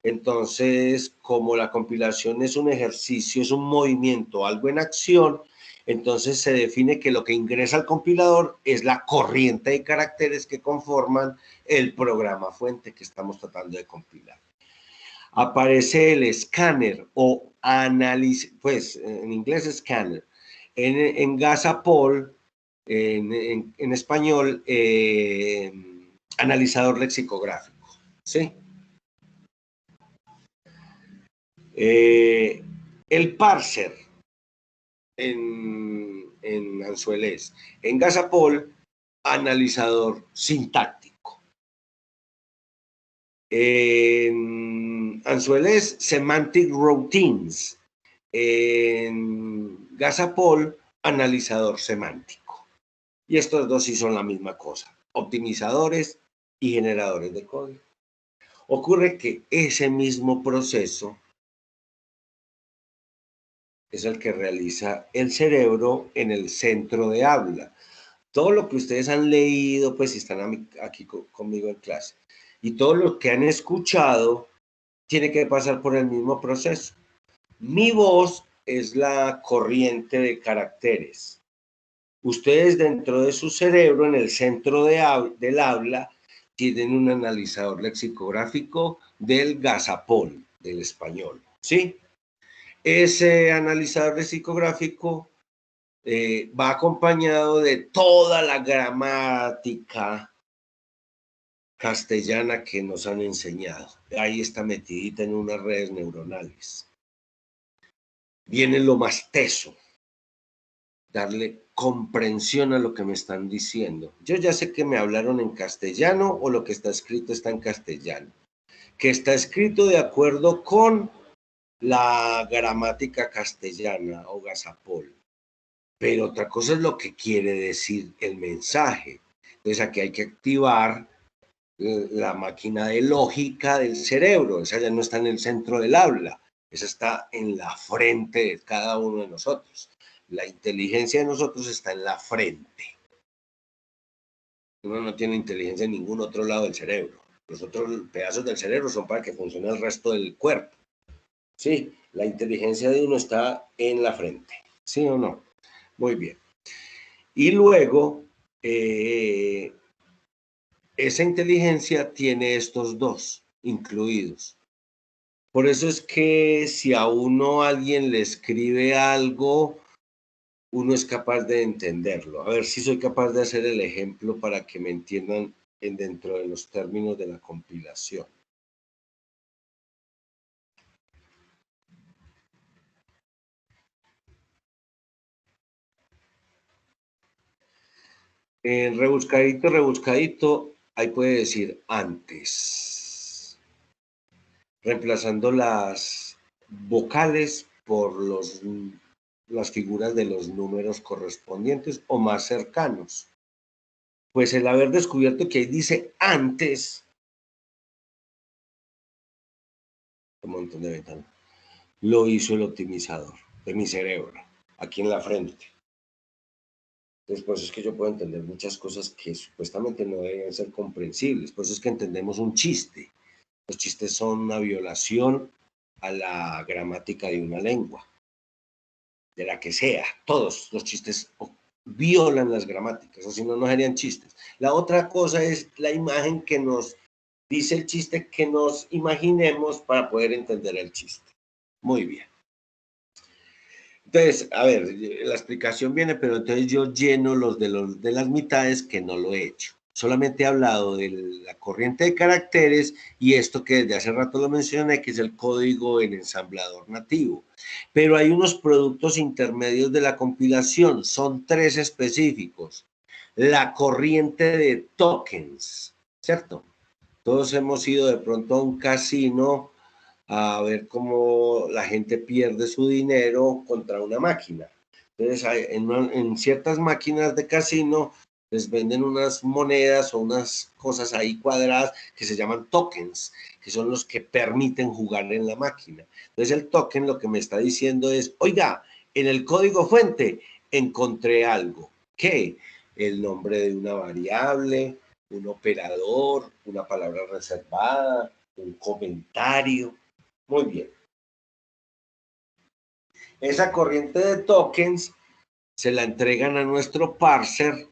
Entonces, como la compilación es un ejercicio, es un movimiento, algo en acción, entonces se define que lo que ingresa al compilador es la corriente de caracteres que conforman el programa fuente que estamos tratando de compilar. Aparece el escáner o análisis, pues en inglés escáner. En Gazapol, en español, analizador lexicográfico, ¿sí? El parser en Anzuelés. En Gazapol, analizador sintáctico. En Anzuelés, semantic routines. En Gazapol, analizador semántico. Y estos dos sí son la misma cosa, optimizadores y generadores de código. Ocurre que ese mismo proceso es el que realiza el cerebro en el centro de habla. Todo lo que ustedes han leído, pues si están aquí conmigo en clase, y todo lo que han escuchado, tiene que pasar por el mismo proceso. Mi voz es la corriente de caracteres. Ustedes dentro de su cerebro, en el centro del habla, tienen un analizador lexicográfico del Gazapol, del español, ¿sí? Ese analizador lexicográfico va acompañado de toda la gramática castellana que nos han enseñado. Ahí está metidita en unas redes neuronales. Viene lo más teso, darle comprensión a lo que me están diciendo. Yo ya sé que me hablaron en castellano o lo que está escrito está en castellano, que está escrito de acuerdo con la gramática castellana o Gazapol. Pero otra cosa es lo que quiere decir el mensaje. Entonces aquí hay que activar la máquina de lógica del cerebro. Esa ya no está en el centro del habla, esa está en la frente de cada uno de nosotros. La inteligencia de nosotros está en la frente. Uno no tiene inteligencia en ningún otro lado del cerebro. Los otros pedazos del cerebro son para que funcione el resto del cuerpo. Sí, la inteligencia de uno está en la frente. ¿Sí o no? Muy bien. Y luego, esa inteligencia tiene estos dos incluidos. Por eso es que si a uno alguien le escribe algo, uno es capaz de entenderlo. A ver si soy capaz de hacer el ejemplo para que me entiendan dentro de los términos de la compilación. En rebuscadito, rebuscadito, ahí puede decir antes, reemplazando las vocales por las figuras de los números correspondientes o más cercanos. Pues el haber descubierto que ahí dice antes, un montón de ventanas, lo hizo el optimizador de mi cerebro, aquí en la frente. Entonces, por eso es que yo puedo entender muchas cosas que supuestamente no deberían ser comprensibles. Por eso es que entendemos un chiste. Los chistes son una violación a la gramática de una lengua, de la que sea. Todos los chistes violan las gramáticas, o si no, no serían chistes. La otra cosa es la imagen que nos dice el chiste, que nos imaginemos para poder entender el chiste. Muy bien. Entonces, a ver, la explicación viene, pero entonces yo lleno los de las mitades que no lo he hecho. Solamente he hablado de la corriente de caracteres y esto que desde hace rato lo mencioné, que es el código en ensamblador nativo. Pero hay unos productos intermedios de la compilación, son 3 específicos. La corriente de tokens, ¿cierto? Todos hemos ido de pronto a un casino a ver cómo la gente pierde su dinero contra una máquina. Entonces, en ciertas máquinas de casino les venden unas monedas o unas cosas ahí cuadradas que se llaman tokens, que son los que permiten jugar en la máquina. Entonces, el token lo que me está diciendo es, oiga, en el código fuente encontré algo. ¿Qué? El nombre de una variable, un operador, una palabra reservada, un comentario. Muy bien. Esa corriente de tokens se la entregan a nuestro parser,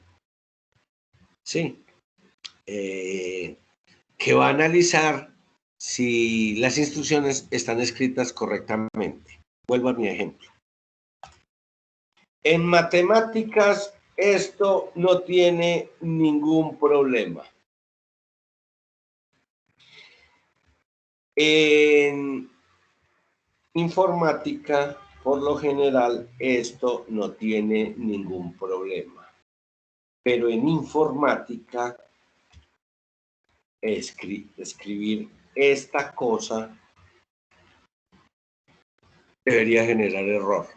¿sí? Que va a analizar si las instrucciones están escritas correctamente. Vuelvo a mi ejemplo. En matemáticas esto no tiene ningún problema. En informática, por lo general, esto no tiene ningún problema. Pero en informática, escribir esta cosa debería generar error.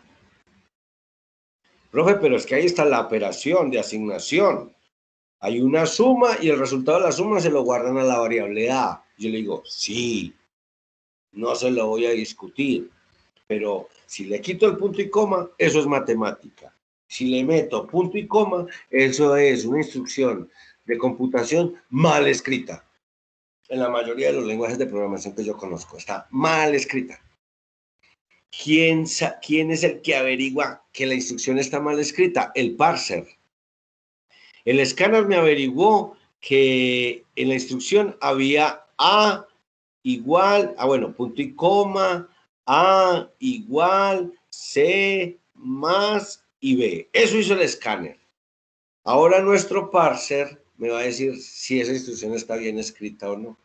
Profe, pero es que ahí está la operación de asignación. Hay una suma y el resultado de la suma se lo guardan a la variable A. Yo le digo, sí, no se lo voy a discutir, pero si le quito el punto y coma, eso es matemática. Si le meto punto y coma, eso es una instrucción de computación mal escrita. En la mayoría de los lenguajes de programación que yo conozco, está mal escrita. ¿Quién es el que averigua que la instrucción está mal escrita? El parser. El escáner me averiguó que en la instrucción había A igual, bueno, punto y coma, A igual, C más y B. Eso hizo el escáner. Ahora nuestro parser me va a decir si esa instrucción está bien escrita o no.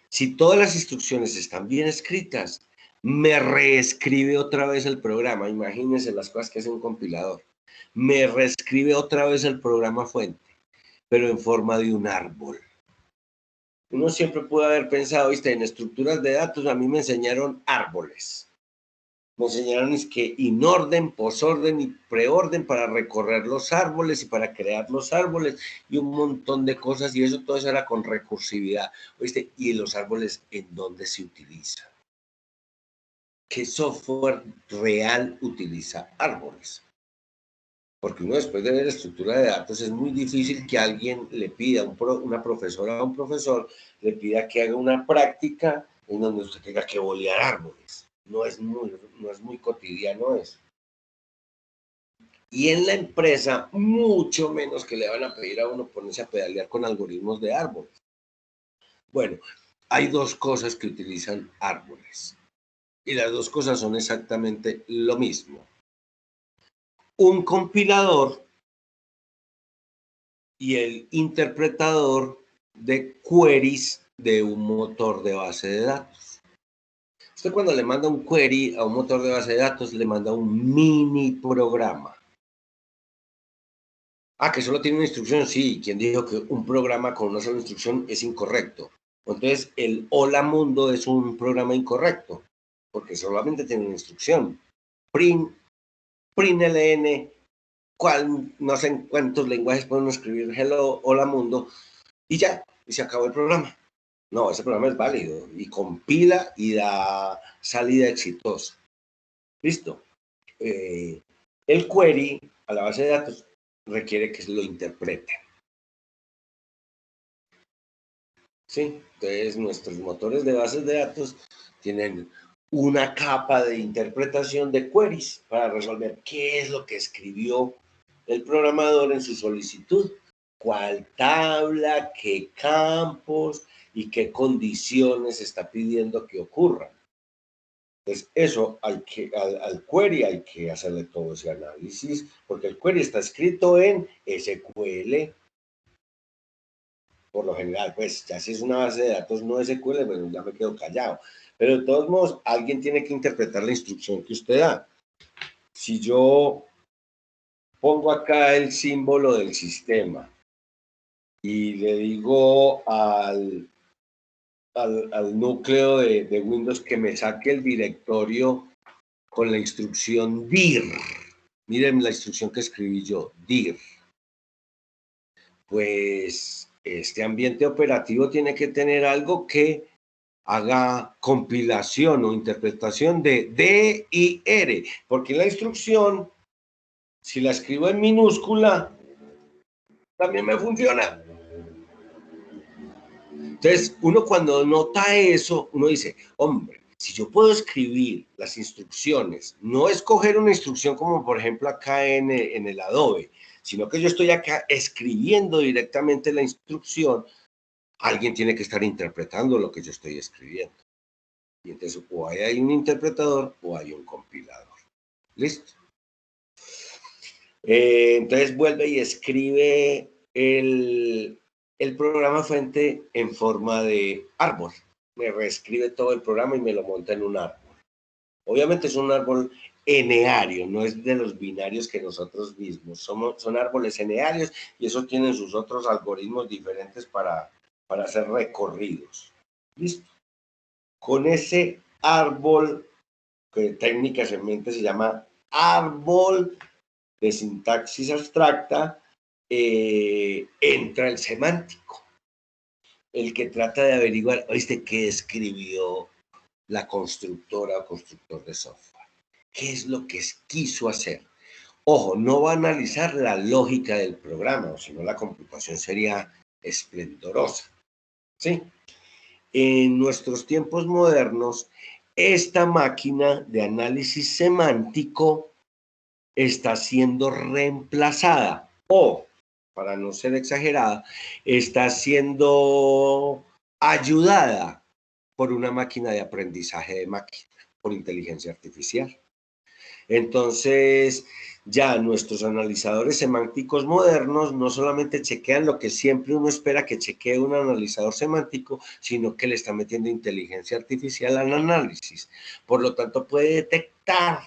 Si todas las instrucciones están bien escritas, me reescribe otra vez el programa. Imagínense las cosas que hace un compilador. Me reescribe otra vez el programa fuente, pero en forma de un árbol. Uno siempre puede haber pensado, viste, en estructuras de datos a mí me enseñaron árboles. Me enseñaron es que inorden, posorden y preorden para recorrer los árboles y para crear los árboles y un montón de cosas, y todo eso era con recursividad, ¿viste? Y los árboles, ¿en dónde se utilizan? ¿Qué software real utiliza árboles? Porque uno después de ver estructura de datos es muy difícil que alguien le pida, una profesora o un profesor le pida que haga una práctica en donde usted tenga que bolear árboles. No es muy cotidiano eso. Y en la empresa, mucho menos que le van a pedir a uno ponerse a pedalear con algoritmos de árboles. Bueno, hay 2 cosas que utilizan árboles. Y las 2 cosas son exactamente lo mismo. Un compilador y el interpretador de queries de un motor de base de datos. Usted cuando le manda un query a un motor de base de datos, le manda un mini programa. Que solo tiene una instrucción, sí. ¿Quién dijo que un programa con una sola instrucción es incorrecto? Entonces, el Hola Mundo es un programa incorrecto, porque solamente tiene una instrucción. Print ln, no sé en cuántos lenguajes pueden escribir hello, hola mundo, y ya, y se acabó el programa. No, ese programa es válido y compila y da salida exitosa. Listo. El query a la base de datos, requiere que lo interpreten. ¿Sí? Entonces, nuestros motores de bases de datos tienen una capa de interpretación de queries para resolver qué es lo que escribió el programador en su solicitud, cuál tabla, qué campos y qué condiciones está pidiendo que ocurran. Entonces, eso al query hay que hacerle todo ese análisis, porque el query está escrito en SQL. Por lo general, pues ya si es una base de datos no SQL, bueno, ya me quedo callado. Pero de todos modos, alguien tiene que interpretar la instrucción que usted da. Si yo pongo acá el símbolo del sistema y le digo al núcleo de Windows que me saque el directorio con la instrucción dir. Miren la instrucción que escribí yo, dir. Pues este ambiente operativo tiene que tener algo que haga compilación o interpretación de D y R, porque la instrucción, si la escribo en minúscula, también me funciona. Entonces, uno cuando nota eso, uno dice, hombre, si yo puedo escribir las instrucciones, no escoger una instrucción como por ejemplo acá en el Adobe, sino que yo estoy acá escribiendo directamente la instrucción, alguien tiene que estar interpretando lo que yo estoy escribiendo. Y entonces o hay un interpretador o hay un compilador. ¿Listo? Entonces vuelve y escribe el programa fuente en forma de árbol. Me reescribe todo el programa y me lo monta en un árbol. Obviamente es un árbol eneario, no es de los binarios que nosotros mismos. Son árboles enearios y eso tienen sus otros algoritmos diferentes para hacer recorridos. ¿Listo? Con ese árbol, que técnicamente se llama árbol de sintaxis abstracta, entra el semántico, el que trata de averiguar, ¿oíste qué escribió la constructora o constructor de software? ¿Qué es lo que quiso hacer? Ojo, no va a analizar la lógica del programa, si no la computación sería esplendorosa. ¿Sí? En nuestros tiempos modernos, esta máquina de análisis semántico está siendo reemplazada o, para no ser exagerada, está siendo ayudada por una máquina de aprendizaje de máquina, por inteligencia artificial. Entonces, ya nuestros analizadores semánticos modernos no solamente chequean lo que siempre uno espera que chequee un analizador semántico, sino que le está metiendo inteligencia artificial al análisis. Por lo tanto, puede detectar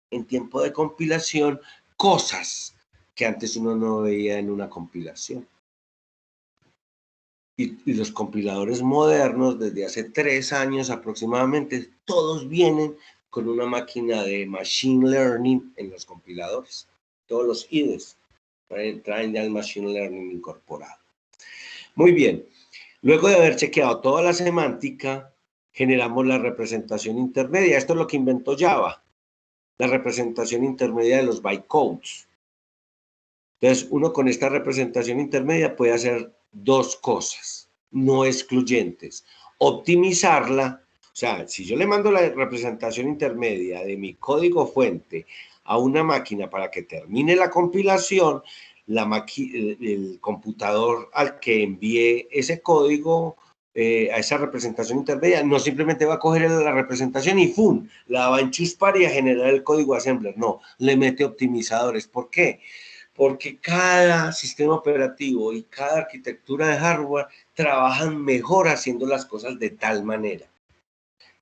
en tiempo de compilación cosas que antes uno no veía en una compilación. Y los compiladores modernos, desde hace 3 años aproximadamente, todos vienen con una máquina de machine learning en los compiladores. Todos los IDEs traen ya el machine learning incorporado. Muy bien. Luego de haber chequeado toda la semántica, generamos la representación intermedia. Esto es lo que inventó Java, la representación intermedia de los bytecodes. Entonces, uno con esta representación intermedia puede hacer 2 cosas no excluyentes. Optimizarla, o sea, si yo le mando la representación intermedia de mi código fuente a una máquina para que termine la compilación, el computador al que envíe ese código a esa representación intermedia, no simplemente va a coger la representación y ¡fum!, la va a enchuspar y a generar el código assembler. No, le mete optimizadores. ¿Por qué? Porque cada sistema operativo y cada arquitectura de hardware trabajan mejor haciendo las cosas de tal manera.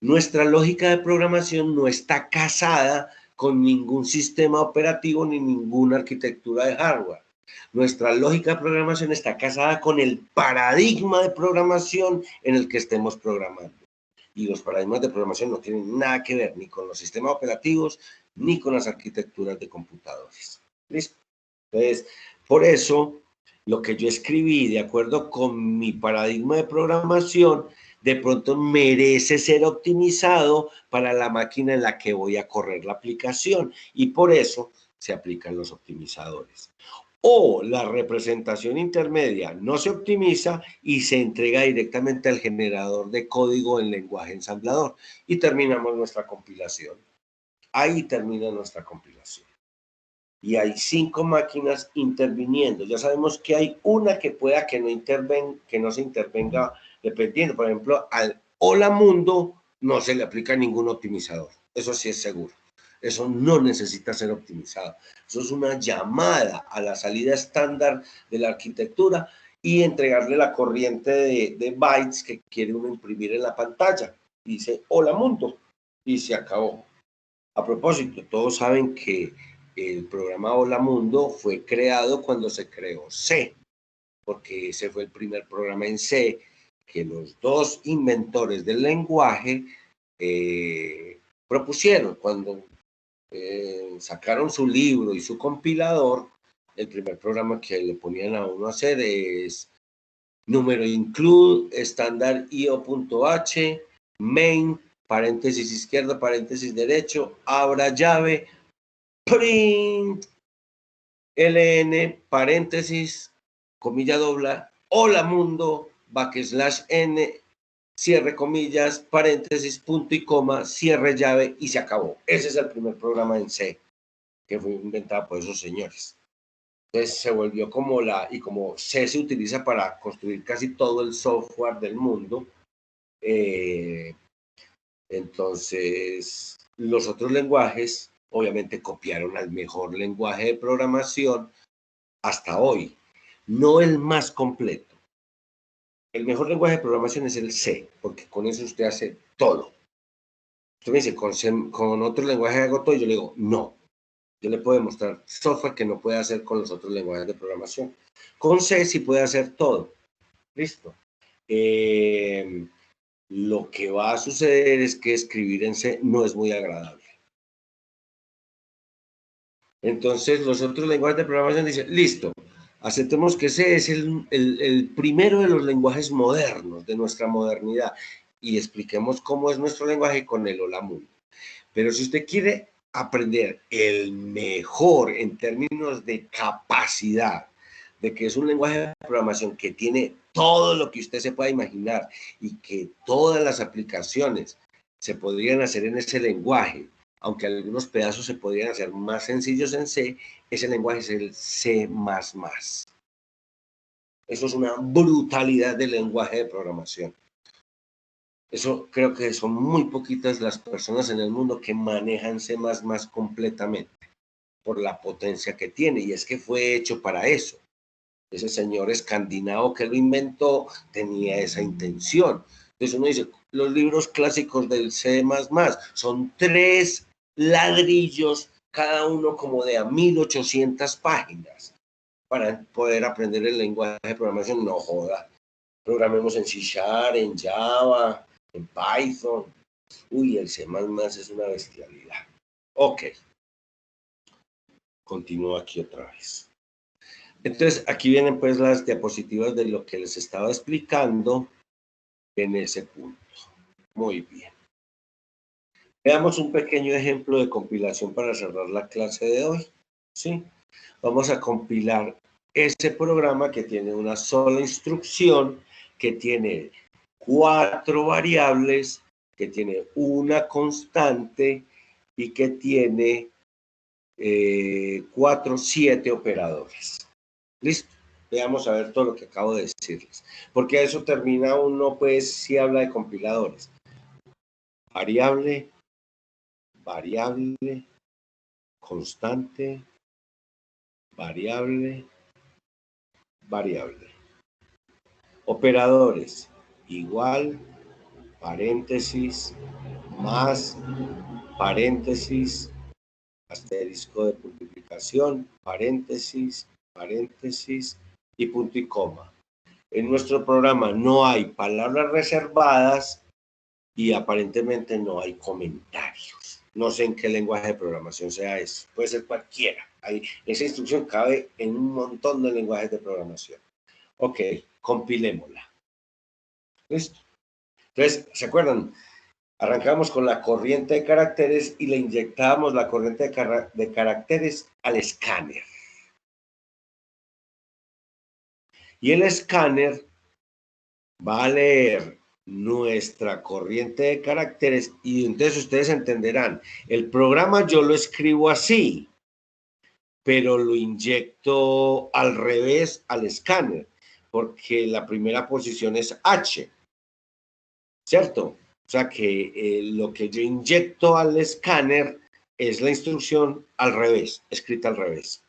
Nuestra lógica de programación no está casada con ningún sistema operativo ni ninguna arquitectura de hardware. Nuestra lógica de programación está casada con el paradigma de programación en el que estemos programando. Y los paradigmas de programación no tienen nada que ver ni con los sistemas operativos ni con las arquitecturas de computadores. ¿Listo? Entonces, por eso, lo que yo escribí, de acuerdo con mi paradigma de programación, de pronto merece ser optimizado para la máquina en la que voy a correr la aplicación. Y por eso se aplican los optimizadores. O la representación intermedia no se optimiza y se entrega directamente al generador de código en lenguaje ensamblador. Y terminamos nuestra compilación. Ahí termina nuestra compilación. Y hay 5 máquinas interviniendo. Ya sabemos que hay una que pueda que no se intervenga dependiendo. Por ejemplo, al Hola Mundo no se le aplica ningún optimizador. Eso sí es seguro. Eso no necesita ser optimizado. Eso es una llamada a la salida estándar de la arquitectura y entregarle la corriente de bytes que quiere uno imprimir en la pantalla. Dice Hola Mundo y se acabó. A propósito, todos saben que el programa Hola Mundo fue creado cuando se creó C, porque ese fue el primer programa en C que los dos inventores del lenguaje propusieron. Cuando sacaron su libro y su compilador, el primer programa que le ponían a uno a hacer es número include, estándar io.h, main, paréntesis izquierdo, paréntesis derecho, abra llave, print, ln, paréntesis, comilla dobla, hola mundo, backslash n, cierre comillas, paréntesis, punto y coma, cierre llave y se acabó. Ese es el primer programa en C que fue inventado por esos señores. Entonces se volvió como como C se utiliza para construir casi todo el software del mundo, entonces los otros lenguajes obviamente copiaron al mejor lenguaje de programación hasta hoy, no el más completo. El mejor lenguaje de programación es el C, porque con eso usted hace todo. Usted me dice, con otro lenguaje hago todo, y yo le digo, no. Yo le puedo demostrar software que no puede hacer con los otros lenguajes de programación. Con C sí puede hacer todo. Listo. Lo que va a suceder es que escribir en C no es muy agradable. Entonces, los otros lenguajes de programación dicen, listo, aceptemos que C es el primero de los lenguajes modernos, de nuestra modernidad, y expliquemos cómo es nuestro lenguaje con el Hola Mundo. Pero si usted quiere aprender el mejor en términos de capacidad, de que es un lenguaje de programación que tiene todo lo que usted se pueda imaginar y que todas las aplicaciones se podrían hacer en ese lenguaje, aunque algunos pedazos se podrían hacer más sencillos en C, ese lenguaje es el C++. Eso es una brutalidad de lenguaje de programación. Eso creo que son muy poquitas las personas en el mundo que manejan C++ completamente por la potencia que tiene, y es que fue hecho para eso. Ese señor escandinavo que lo inventó tenía esa intención. Entonces uno dice, los libros clásicos del C++ son 3 ladrillos, cada uno como de a 1800 páginas, para poder aprender el lenguaje de programación. No joda, programemos en C#, en Java, en Python. Uy, el C++ es una bestialidad. Ok. Continúo aquí otra vez. Entonces, aquí vienen pues las diapositivas de lo que les estaba explicando en ese punto. Muy bien. Veamos un pequeño ejemplo de compilación para cerrar la clase de hoy. ¿Sí? Vamos a compilar ese programa que tiene una sola instrucción, que tiene 4 variables, que tiene una constante y que tiene 7 operadores. Listo. Veamos a ver todo lo que acabo de decirles. Porque a eso termina uno, pues, si habla de compiladores. Variable, variable, constante, variable, variable. Operadores, igual, paréntesis, más, paréntesis, asterisco de multiplicación, paréntesis, paréntesis y punto y coma. En nuestro programa no hay palabras reservadas y aparentemente no hay comentarios. No sé en qué lenguaje de programación sea eso. Puede ser cualquiera. Esa instrucción cabe en un montón de lenguajes de programación. Ok, compilémosla. ¿Listo? Entonces, ¿se acuerdan? Arrancamos con la corriente de caracteres y le inyectábamos la corriente de caracteres al escáner. Y el escáner va a leer nuestra corriente de caracteres y entonces ustedes entenderán, el programa yo lo escribo así, pero lo inyecto al revés al escáner, porque la primera posición es H, ¿cierto? O sea que lo que yo inyecto al escáner es la instrucción al revés, escrita al revés.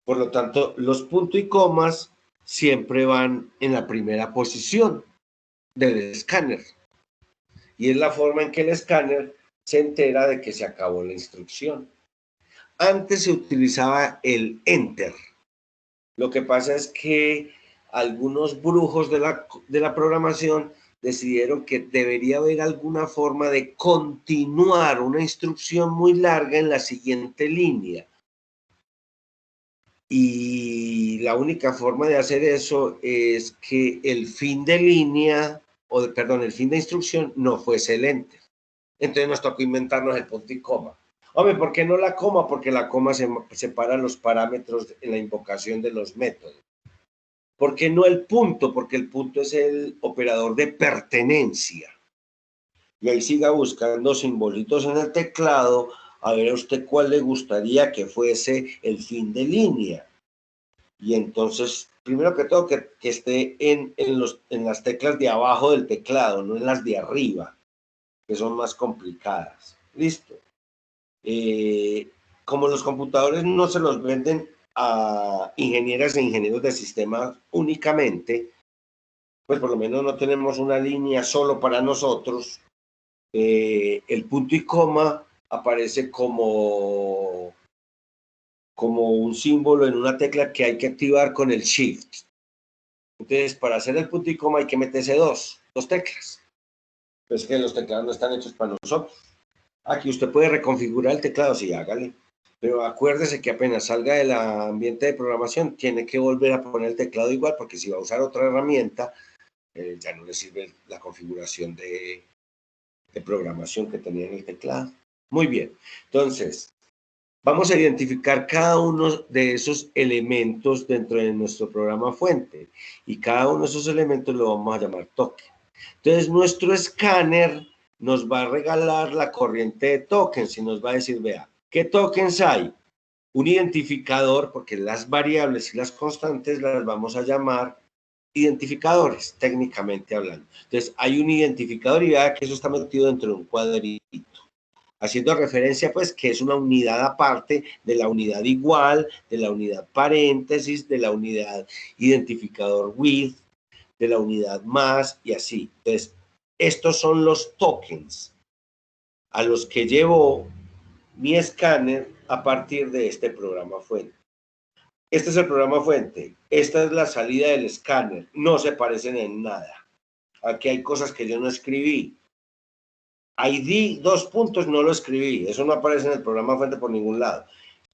Por lo tanto, los puntos y comas siempre van en la primera posición del escáner. Y es la forma en que el escáner se entera de que se acabó la instrucción. Antes se utilizaba el Enter. Lo que pasa es que algunos brujos de la programación decidieron que debería haber alguna forma de continuar una instrucción muy larga en la siguiente línea. Y la única forma de hacer eso es que el fin de línea, el fin de instrucción no fuese el Enter. Entonces nos tocó inventarnos el punto y coma. Hombre, ¿por qué no la coma? Porque la coma separa los parámetros en la invocación de los métodos. ¿Por qué no el punto? Porque el punto es el operador de pertenencia. Y ahí siga buscando simbolitos en el teclado, a ver a usted cuál le gustaría que fuese el fin de línea. Y entonces, primero que todo, que esté en las teclas de abajo del teclado, no en las de arriba, que son más complicadas. Listo. Como los computadores no se los venden a ingenieras e ingenieros de sistemas únicamente, pues por lo menos no tenemos una línea solo para nosotros. El punto y coma aparece como un símbolo en una tecla que hay que activar con el Shift. Entonces, para hacer el punto y coma hay que meterse dos teclas. Pues que los teclados no están hechos para nosotros. Aquí usted puede reconfigurar el teclado, sí, hágale. Pero acuérdese que apenas salga del ambiente de programación, tiene que volver a poner el teclado igual, porque si va a usar otra herramienta, ya no le sirve la configuración de programación que tenía en el teclado. Muy bien. Entonces, vamos a identificar cada uno de esos elementos dentro de nuestro programa fuente. Y cada uno de esos elementos lo vamos a llamar token. Entonces, nuestro escáner nos va a regalar la corriente de tokens y nos va a decir, vea, ¿qué tokens hay? Un identificador, porque las variables y las constantes las vamos a llamar identificadores, técnicamente hablando. Entonces, hay un identificador y vea que eso está metido dentro de un cuadrito, haciendo referencia, pues, que es una unidad aparte de la unidad igual, de la unidad paréntesis, de la unidad identificador with, de la unidad más y así. Entonces, estos son los tokens a los que llevo mi escáner a partir de este programa fuente. Este es el programa fuente. Esta es la salida del escáner. No se parecen en nada. Aquí hay cosas que yo no escribí. ID, dos puntos, no lo escribí. Eso no aparece en el programa fuente por ningún lado.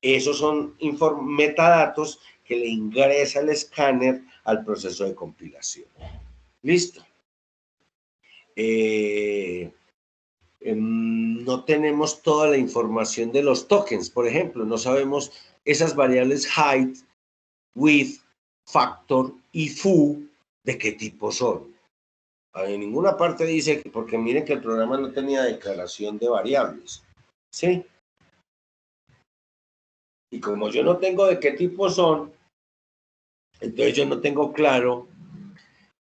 Esos son metadatos que le ingresa el escáner al proceso de compilación. Listo. No tenemos toda la información de los tokens. Por ejemplo, no sabemos esas variables height, width, factor y foo de qué tipo son. En ninguna parte dice, porque miren que el programa no tenía declaración de variables. ¿Sí? Y como yo no tengo de qué tipo son, entonces yo no tengo claro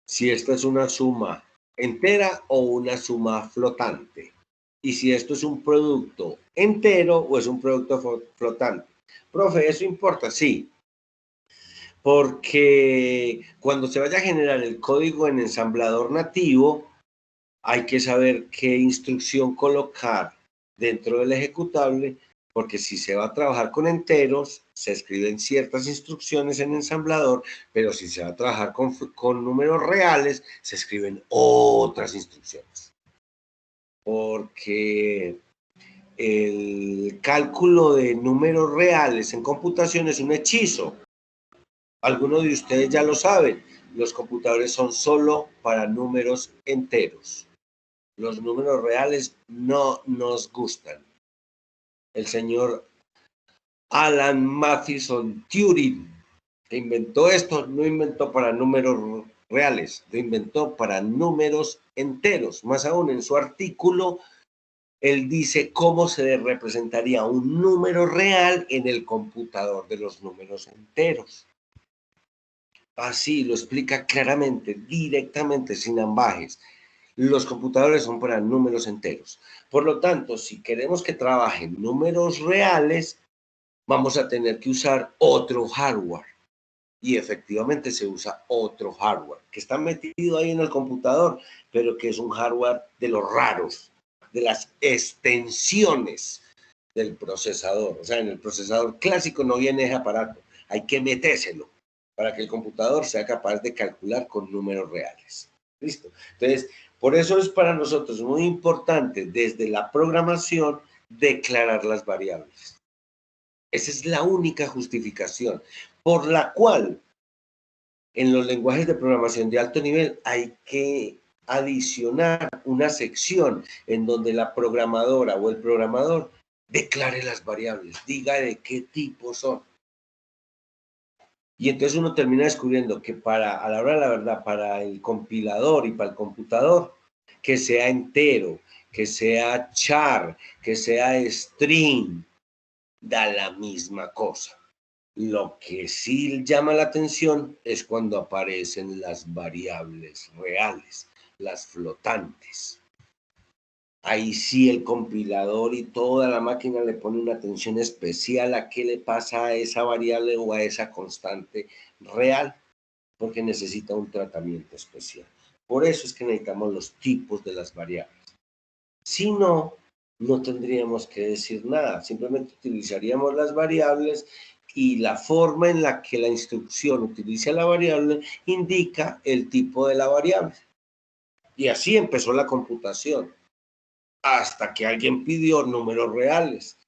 si esta es una suma entera o una suma flotante. Y si esto es un producto entero o es un producto flotante. Profe, ¿eso importa? Sí. Porque cuando se vaya a generar el código en ensamblador nativo, hay que saber qué instrucción colocar dentro del ejecutable, porque si se va a trabajar con enteros, se escriben ciertas instrucciones en ensamblador, pero si se va a trabajar con números reales, se escriben otras instrucciones. Porque el cálculo de números reales en computación es un hechizo. Algunos de ustedes ya lo saben, los computadores son solo para números enteros. Los números reales no nos gustan. El señor Alan Matheson Turing, que inventó esto, no inventó para números reales, lo inventó para números enteros. Más aún, en su artículo, él dice cómo se representaría un número real en el computador de los números enteros. Así lo explica claramente, directamente, sin ambajes. Los computadores son para números enteros. Por lo tanto, si queremos que trabajen números reales, vamos a tener que usar otro hardware. Y efectivamente se usa otro hardware que está metido ahí en el computador, pero que es un hardware de los raros, de las extensiones del procesador. O sea, en el procesador clásico no viene ese aparato, hay que metérselo para que el computador sea capaz de calcular con números reales. ¿Listo? Entonces, por eso es para nosotros muy importante desde la programación declarar las variables. Esa es la única justificación por la cual en los lenguajes de programación de alto nivel hay que adicionar una sección en donde la programadora o el programador declare las variables, diga de qué tipo son. Y entonces uno termina descubriendo que a la hora de la verdad, para el compilador y para el computador, que sea entero, que sea char, que sea string, da la misma cosa. Lo que sí llama la atención es cuando aparecen las variables reales, las flotantes. Ahí sí el compilador y toda la máquina le pone una atención especial a qué le pasa a esa variable o a esa constante real, porque necesita un tratamiento especial. Por eso es que necesitamos los tipos de las variables. Si no, no tendríamos que decir nada, simplemente utilizaríamos las variables y la forma en la que la instrucción utiliza la variable indica el tipo de la variable. Y así empezó la computación, hasta que alguien pidió números reales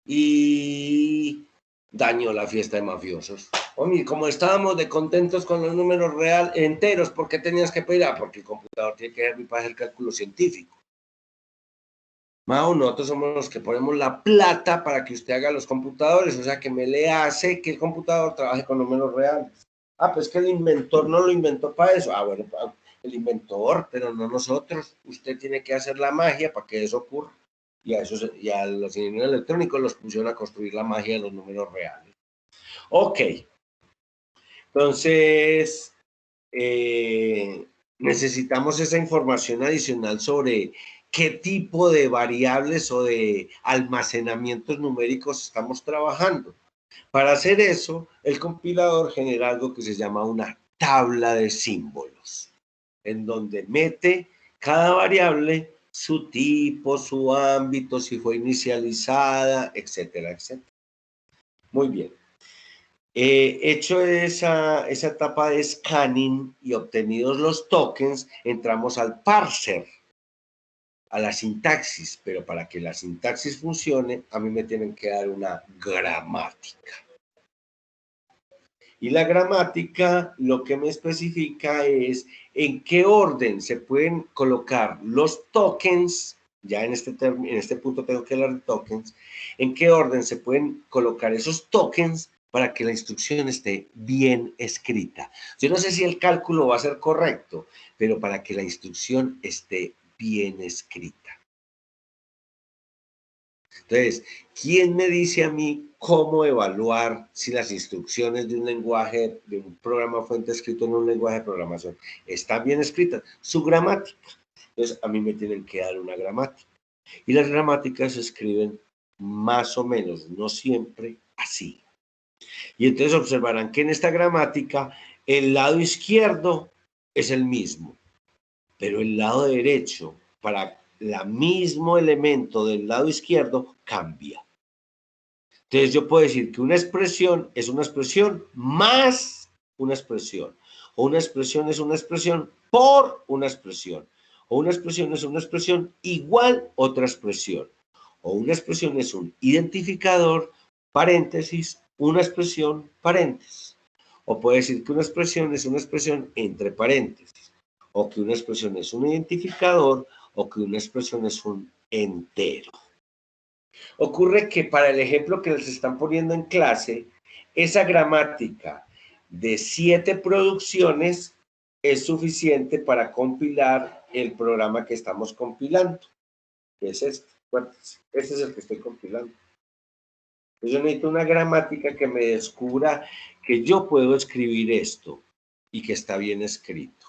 y dañó la fiesta de mafiosos. Oye, como estábamos de contentos con los números reales enteros, ¿por qué tenías que pedir? Porque el computador tiene que servir para hacer cálculo científico. Mao, nosotros somos los que ponemos la plata para que usted haga los computadores, o sea que me le hace que el computador trabaje con números reales. Ah, pues que el inventor no lo inventó para eso. Ah, bueno, el inventor, pero no nosotros. Usted tiene que hacer la magia para que eso ocurra. Y a los ingenieros electrónicos los pusieron a construir la magia de los números reales. Ok. Entonces, necesitamos esa información adicional sobre qué tipo de variables o de almacenamientos numéricos estamos trabajando. Para hacer eso, el compilador genera algo que se llama una tabla de símbolos, en donde mete cada variable, su tipo, su ámbito, si fue inicializada, etcétera, etcétera. Muy bien. Hecho esa etapa de scanning y obtenidos los tokens, entramos al parser, a la sintaxis, pero para que la sintaxis funcione, a mí me tienen que dar una gramática. Y la gramática lo que me especifica es en qué orden se pueden colocar los tokens, ya en este punto tengo que hablar de tokens, en qué orden se pueden colocar esos tokens para que la instrucción esté bien escrita. Yo no sé si el cálculo va a ser correcto, pero para que la instrucción esté bien escrita. Entonces, ¿quién me dice a mí cómo evaluar si las instrucciones de un lenguaje, de un programa fuente escrito en un lenguaje de programación están bien escritas? Su gramática. Entonces, a mí me tienen que dar una gramática. Y las gramáticas se escriben más o menos, no siempre, así. Y entonces observarán que en esta gramática el lado izquierdo es el mismo, pero el lado derecho, para el mismo elemento del lado izquierdo, cambia. Entonces yo puedo decir que una expresión es una expresión más una expresión, o una expresión es una expresión por una expresión, o una expresión es una expresión igual otra expresión, o una expresión es un identificador, paréntesis, una expresión, paréntesis. O puede decir que una expresión es una expresión entre paréntesis, o que una expresión es un identificador, o que una expresión es un entero. Ocurre que para el ejemplo que les están poniendo en clase, esa gramática de 7 producciones es suficiente para compilar el programa que estamos compilando, que es este. Este es el que estoy compilando. Yo necesito una gramática que me descubra que yo puedo escribir esto y que está bien escrito.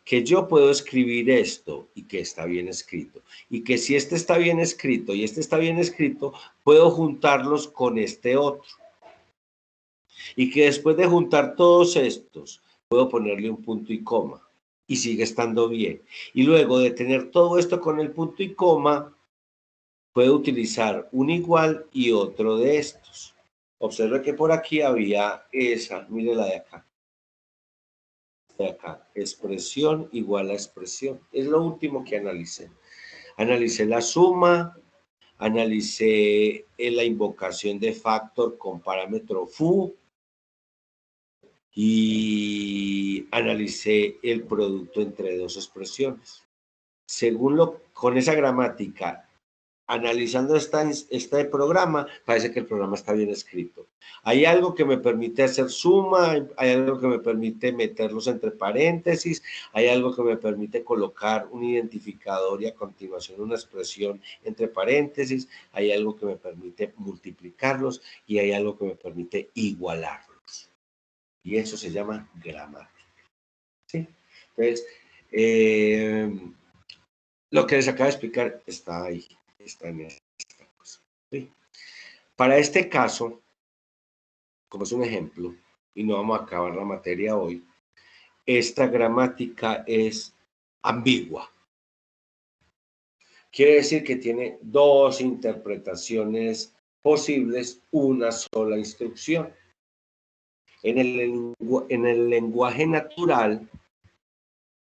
Que yo puedo escribir esto y que está bien escrito. Y que si este está bien escrito y este está bien escrito, puedo juntarlos con este otro. Y que después de juntar todos estos, puedo ponerle un punto y coma. Y sigue estando bien. Y luego de tener todo esto con el punto y coma, puedo utilizar un igual y otro de estos. Observe que por aquí había esa, mire la de acá. De acá, expresión igual a expresión. Es lo último que analicé. Analicé la suma, analicé la invocación de factor con parámetro foo y analicé el producto entre dos expresiones. Con esa gramática, analizando este programa, parece que el programa está bien escrito. Hay algo que me permite hacer suma, hay algo que me permite meterlos entre paréntesis, hay algo que me permite colocar un identificador y a continuación una expresión entre paréntesis, hay algo que me permite multiplicarlos y hay algo que me permite igualarlos. Y eso se llama gramática. ¿Sí? Entonces, lo que les acabo de explicar está ahí. Está en esta cosa. ¿Sí? Para este caso, como es un ejemplo, y no vamos a acabar la materia hoy, esta gramática es ambigua. Quiere decir que tiene dos interpretaciones posibles, una sola instrucción. En el lenguaje natural,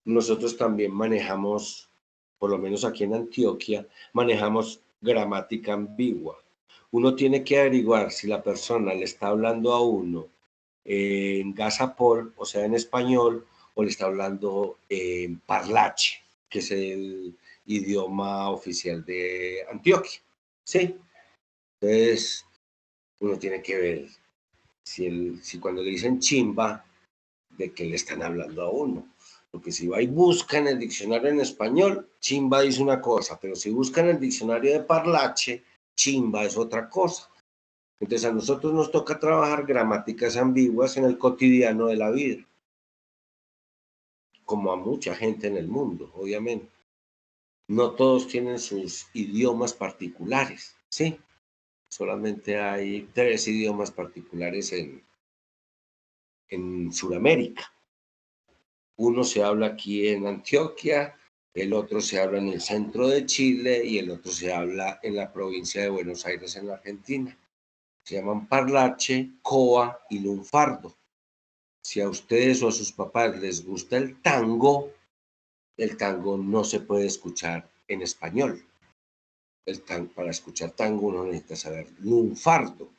nosotros también manejamos, por lo menos aquí en Antioquia, manejamos gramática ambigua. Uno tiene que averiguar si la persona le está hablando a uno en gazapol, o sea, en español, o le está hablando en parlache, que es el idioma oficial de Antioquia. ¿Sí? Entonces, uno tiene que ver si cuando le dicen chimba, de qué le están hablando a uno. Porque si va y busca en el diccionario en español, chimba dice una cosa, pero si busca en el diccionario de parlache, chimba es otra cosa. Entonces a nosotros nos toca trabajar gramáticas ambiguas en el cotidiano de la vida, como a mucha gente en el mundo, obviamente. No todos tienen sus idiomas particulares, ¿sí? Solamente hay 3 idiomas particulares en Sudamérica. Uno se habla aquí en Antioquia, el otro se habla en el centro de Chile y el otro se habla en la provincia de Buenos Aires, en la Argentina. Se llaman parlache, coa y lunfardo. Si a ustedes o a sus papás les gusta el tango no se puede escuchar en español. Para escuchar tango uno necesita saber lunfardo,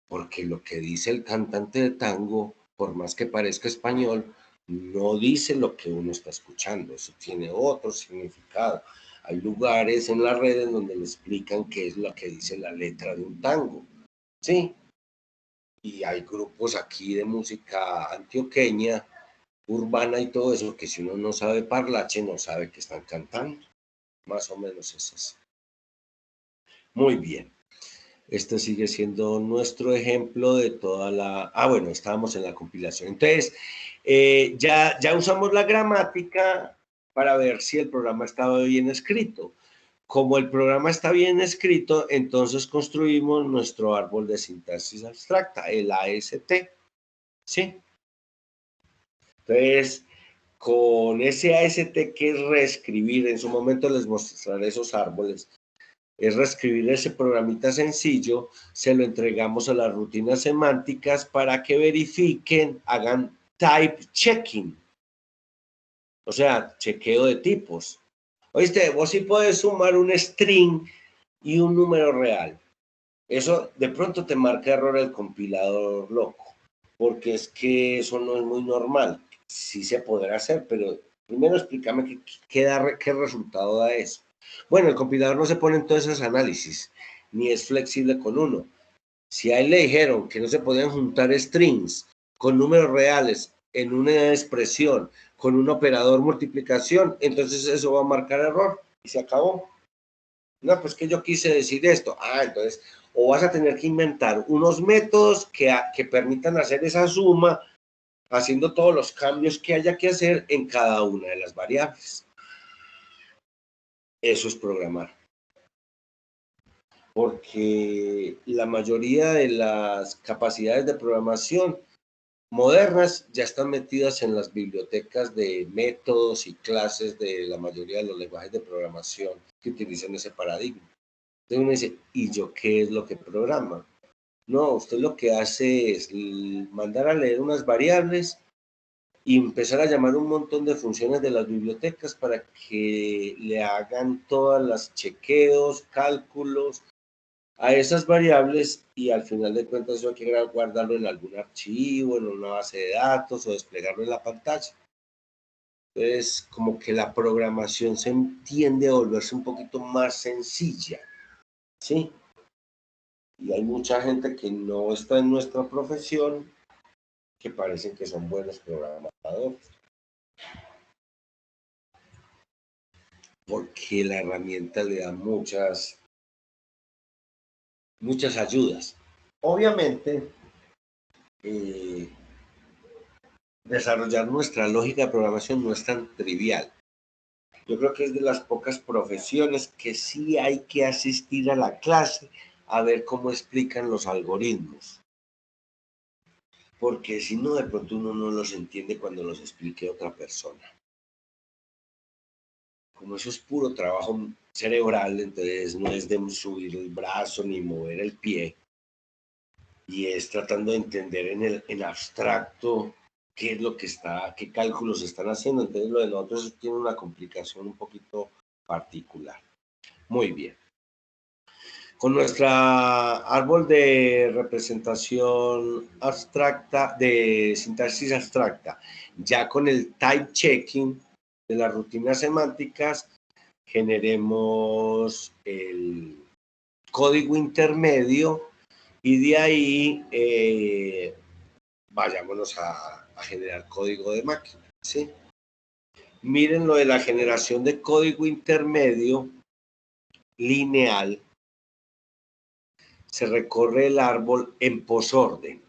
porque lo que dice el cantante de tango, por más que parezca español, no dice lo que uno está escuchando, eso tiene otro significado. Hay lugares en las redes donde le explican qué es lo que dice la letra de un tango, ¿sí? Y hay grupos aquí de música antioqueña, urbana y todo eso, que si uno no sabe parlache, no sabe que están cantando. Más o menos es así. Muy bien. Este sigue siendo nuestro ejemplo de toda la... bueno, estábamos en la compilación. Entonces, ya usamos la gramática para ver si el programa estaba bien escrito. Como el programa está bien escrito, entonces construimos nuestro árbol de sintaxis abstracta, el AST. ¿Sí? Entonces, con ese AST que es reescribir, en su momento les mostraré esos árboles, es reescribir ese programita sencillo, se lo entregamos a las rutinas semánticas para que verifiquen, hagan type checking, o sea, chequeo de tipos. Oíste, vos sí puedes sumar un string y un número real. Eso de pronto te marca error el compilador loco, porque es que eso no es muy normal. Sí se podrá hacer, pero Primero explícame qué resultado da eso. Bueno, el compilador no se pone en todos esos análisis, ni es flexible con uno. Si a él le dijeron que no se podían juntar strings con números reales en una expresión con un operador multiplicación, entonces eso va a marcar error y se acabó. No, pues que yo quise decir esto. Ah, entonces, o vas a tener que inventar unos métodos que permitan hacer esa suma, haciendo todos los cambios que haya que hacer en cada una de las variables. Eso es programar. Porque la mayoría de las capacidades de programación modernas ya están metidas en las bibliotecas de métodos y clases de la mayoría de los lenguajes de programación que utilizan ese paradigma. Entonces uno dice, ¿y yo qué es lo que programa? No, usted lo que hace es mandar a leer unas variables y empezar a llamar un montón de funciones de las bibliotecas para que le hagan todas las chequeos, cálculos a esas variables y al final de cuentas eso hay que guardarlo en algún archivo, en una base de datos o desplegarlo en la pantalla. Entonces, como que la programación se tiende a volverse un poquito más sencilla, ¿sí? Y hay mucha gente que no está en nuestra profesión que parecen que son buenos programadores. Porque la herramienta le da muchas ayudas. Obviamente, desarrollar nuestra lógica de programación no es tan trivial. Yo creo que es de las pocas profesiones que sí hay que asistir a la clase a ver cómo explican los algoritmos. Porque si no, de pronto uno no los entiende cuando los explique otra persona. Como eso es puro trabajo cerebral, entonces no es de subir el brazo ni mover el pie, y es tratando de entender en abstracto qué es lo que está, qué cálculos están haciendo. Entonces lo de nosotros tiene una complicación un poquito particular. Muy bien. Con nuestra árbol de representación abstracta, de sintaxis abstracta, ya con el type checking de las rutinas semánticas, generemos el código intermedio y de ahí vayámonos a generar código de máquina, ¿sí? Miren lo de la generación de código intermedio lineal. Se recorre el árbol en posorden.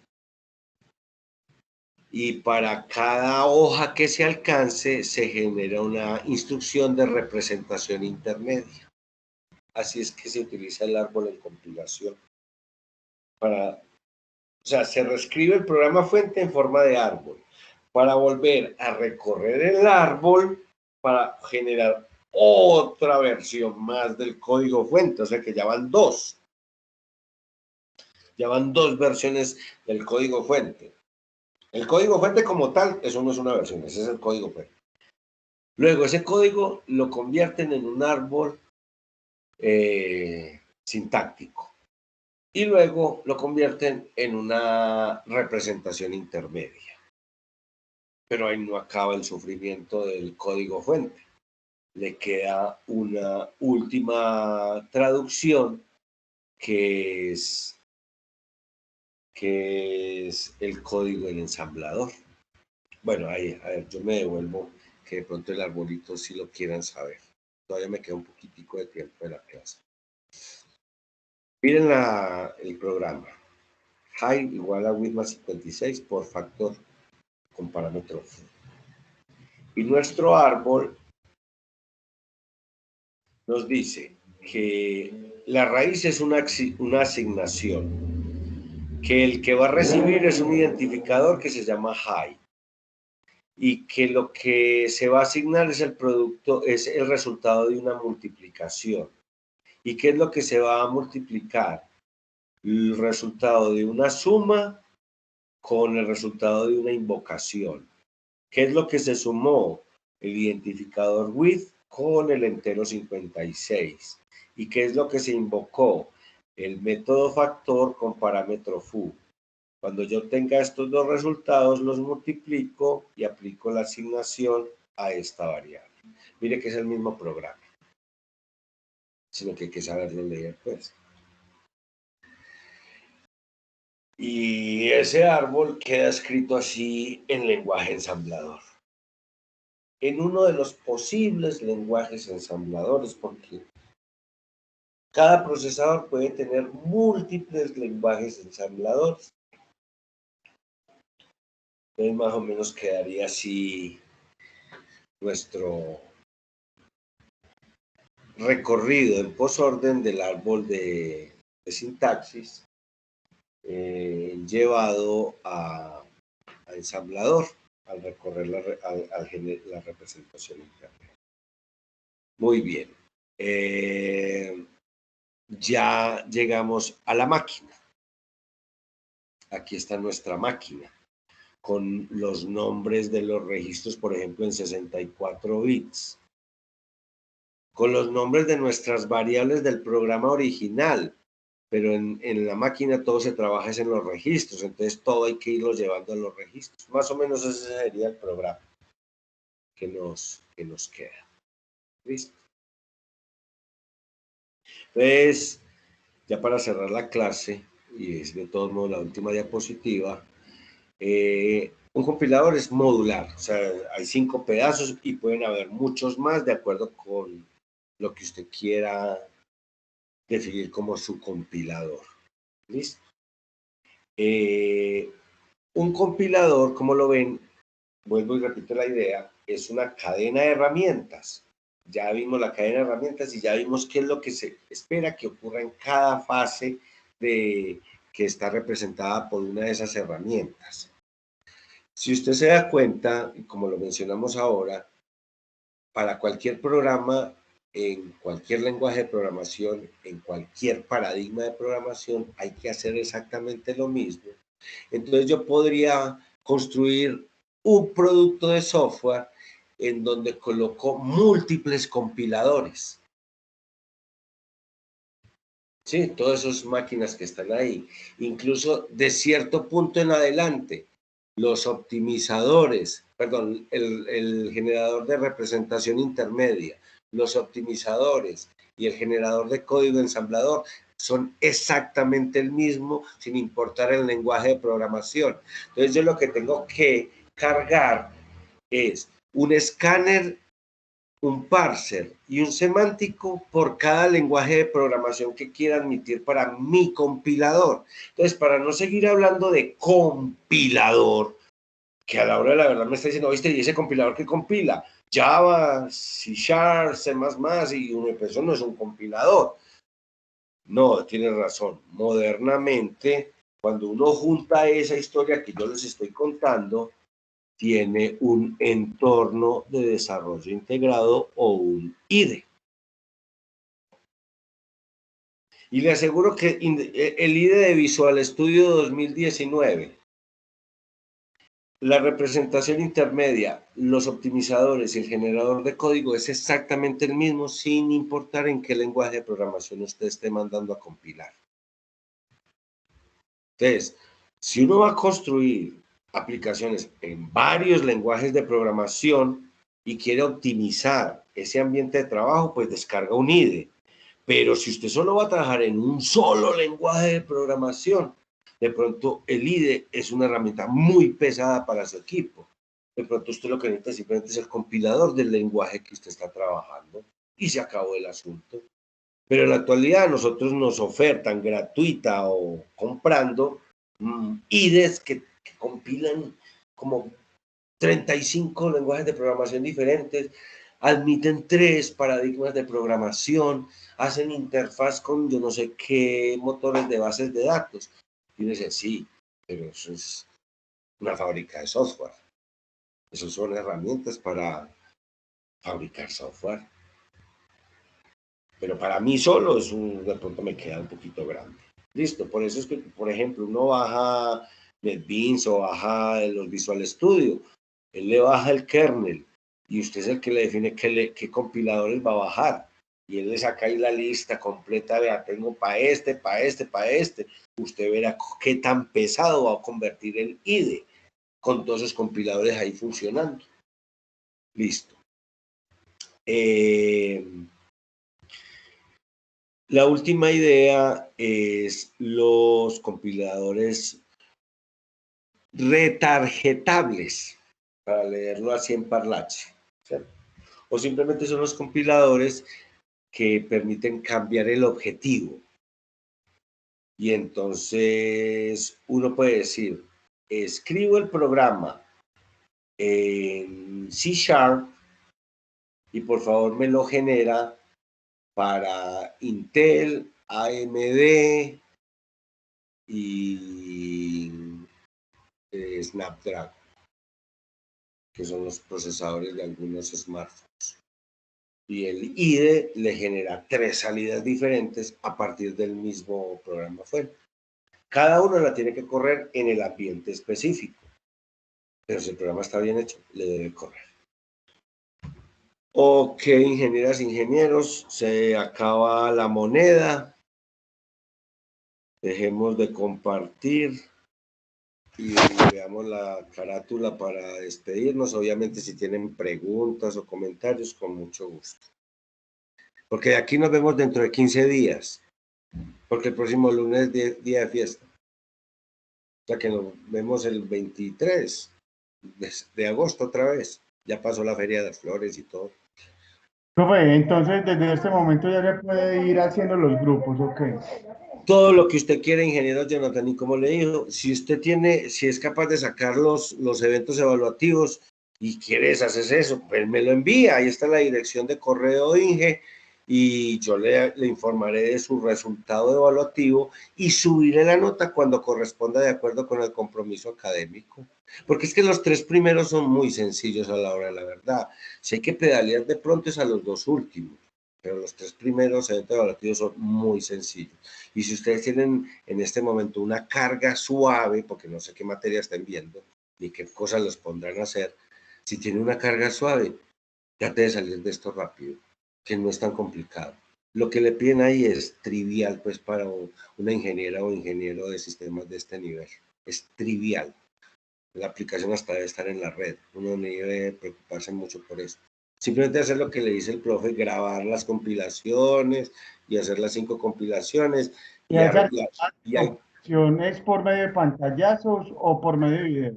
Y para cada hoja que se alcance, se genera una instrucción de representación intermedia. Así es que se utiliza el árbol en compilación. O sea, se reescribe el programa fuente en forma de árbol para volver a recorrer el árbol para generar otra versión más del código fuente. O sea que ya van dos. Ya van dos versiones del código fuente. El código fuente como tal, eso no es una versión, ese es el código fuente. Luego ese código lo convierten en un árbol sintáctico y luego lo convierten en una representación intermedia. Pero ahí no acaba el sufrimiento del código fuente. Le queda una última traducción que es el código en ensamblador. Bueno, ahí, a ver, yo me devuelvo, que de pronto el arbolito sí lo quieran saber. Todavía me queda un poquitico de tiempo de la clase. Miren el programa. Height igual a width más 56 por factor con parámetro. Y nuestro árbol nos dice que la raíz es una asignación, que el que va a recibir es un identificador que se llama height, y que lo que se va a asignar es el resultado de una multiplicación. ¿Y qué es lo que se va a multiplicar? El resultado de una suma con el resultado de una invocación. ¿Qué es lo que se sumó? El identificador with con el entero 56. ¿Y qué es lo que se invocó? El método factor con parámetro foo. Cuando yo tenga estos dos resultados, los multiplico y aplico la asignación a esta variable. Mire que es el mismo programa, sino que hay que saberlo leer, pues. Y ese árbol queda escrito así en lenguaje ensamblador. En uno de los posibles lenguajes ensambladores, porque cada procesador puede tener múltiples lenguajes ensambladores. Entonces más o menos quedaría así nuestro recorrido en posorden del árbol de sintaxis llevado a ensamblador al recorrer la representación interna. Muy bien. Ya llegamos a la máquina. Aquí está nuestra máquina, con los nombres de los registros, por ejemplo, en 64 bits. Con los nombres de nuestras variables del programa original, pero en la máquina todo se trabaja en los registros, entonces todo hay que irlo llevando a los registros. Más o menos ese sería el programa que nos queda. ¿Listo? Entonces, ya para cerrar la clase, y es de todos modos la última diapositiva, un compilador es modular, o sea, hay 5 pedazos y pueden haber muchos más de acuerdo con lo que usted quiera definir como su compilador. ¿Listo? Un compilador, como lo ven, vuelvo y repito la idea, es una cadena de herramientas. Ya vimos la cadena de herramientas y ya vimos qué es lo que se espera que ocurra en cada fase que está representada por una de esas herramientas. Si usted se da cuenta, y como lo mencionamos ahora, para cualquier programa, en cualquier lenguaje de programación, en cualquier paradigma de programación, hay que hacer exactamente lo mismo. Entonces yo podría construir un producto de software en donde coloco múltiples compiladores. Sí, todas esas máquinas que están ahí. Incluso de cierto punto en adelante, los optimizadores, perdón, el generador de representación intermedia, los optimizadores y el generador de código ensamblador son exactamente el mismo, sin importar el lenguaje de programación. Entonces yo lo que tengo que cargar es un escáner, un parser y un semántico por cada lenguaje de programación que quiera admitir para mi compilador. Entonces, para no seguir hablando de compilador, que a la hora de la verdad me está diciendo, ¿viste? ¿Y ese compilador que compila? Java, C#, C++, y eso no es un compilador. No, tiene razón. Modernamente, cuando uno junta esa historia que yo les estoy contando, tiene un entorno de desarrollo integrado o un IDE. Y le aseguro que el IDE de Visual Studio 2019, la representación intermedia, los optimizadores y el generador de código es exactamente el mismo, sin importar en qué lenguaje de programación usted esté mandando a compilar. Entonces, si uno va a construir aplicaciones en varios lenguajes de programación y quiere optimizar ese ambiente de trabajo, pues descarga un IDE. Pero si usted solo va a trabajar en un solo lenguaje de programación, de pronto el IDE es una herramienta muy pesada para su equipo. De pronto usted lo que necesita simplemente es el compilador del lenguaje que usted está trabajando y se acabó el asunto. Pero en la actualidad nosotros nos ofertan gratuita o comprando IDEs que compilan como 35 lenguajes de programación diferentes, admiten 3 paradigmas de programación, hacen interfaz con yo no sé qué motores de bases de datos. Y uno dice, sí, pero eso es una fábrica de software. Esas son herramientas para fabricar software. Pero para mí solo de pronto me queda un poquito grande. Listo, por eso es que, por ejemplo, uno baja NetBeans o baja los Visual Studio, él le baja el kernel y usted es el que le define qué compiladores va a bajar. Y él le saca ahí la lista completa, vea, tengo para este, para este, para este. Usted verá qué tan pesado va a convertir el IDE con todos esos compiladores ahí funcionando. Listo. La última idea es los compiladores retargetables, para leerlo así en parlache, ¿cierto? O simplemente son los compiladores que permiten cambiar el objetivo. Y entonces uno puede decir, escribo el programa en C# y por favor me lo genera para Intel, AMD y Snapdragon, que son los procesadores de algunos smartphones. Y el IDE le genera 3 salidas diferentes a partir del mismo programa fuente. Cada uno la tiene que correr en el ambiente específico, pero si el programa está bien hecho, le debe correr. Ok, ingenieras, ingenieros, se acaba la moneda. Dejemos de compartir y veamos la carátula para despedirnos. Obviamente, si tienen preguntas o comentarios, con mucho gusto. Porque aquí nos vemos dentro de 15 días, porque el próximo lunes es día de fiesta. O sea que nos vemos el 23 de agosto otra vez. Ya pasó la Feria de Flores y todo. Profe, entonces desde este momento ya se puede ir haciendo los grupos, ¿ok? Todo lo que usted quiera, ingeniero Jonathan, y como le digo, si usted tiene, si es capaz de sacar los eventos evaluativos y quieres hacer eso, pues me lo envía, ahí está la dirección de correo de Inge y yo le informaré de su resultado evaluativo y subiré la nota cuando corresponda de acuerdo con el compromiso académico. Porque es que los 3 primeros son muy sencillos a la hora de la verdad. Si hay que pedalear de pronto es a los 2 últimos, pero los 3 primeros eventos evaluativos son muy sencillos. Y si ustedes tienen en este momento una carga suave, porque no sé qué materia estén viendo, ni qué cosas los pondrán a hacer, si tiene una carga suave, trate de salir de esto rápido, que no es tan complicado. Lo que le piden ahí es trivial, pues, para una ingeniera o ingeniero de sistemas de este nivel. Es trivial. La aplicación hasta debe estar en la red. Uno no debe preocuparse mucho por eso. Simplemente hacer lo que le dice el profe, grabar las compilaciones y hacer las 5 compilaciones. ¿Y Y, esa y opción es por medio de pantallazos o por medio de video?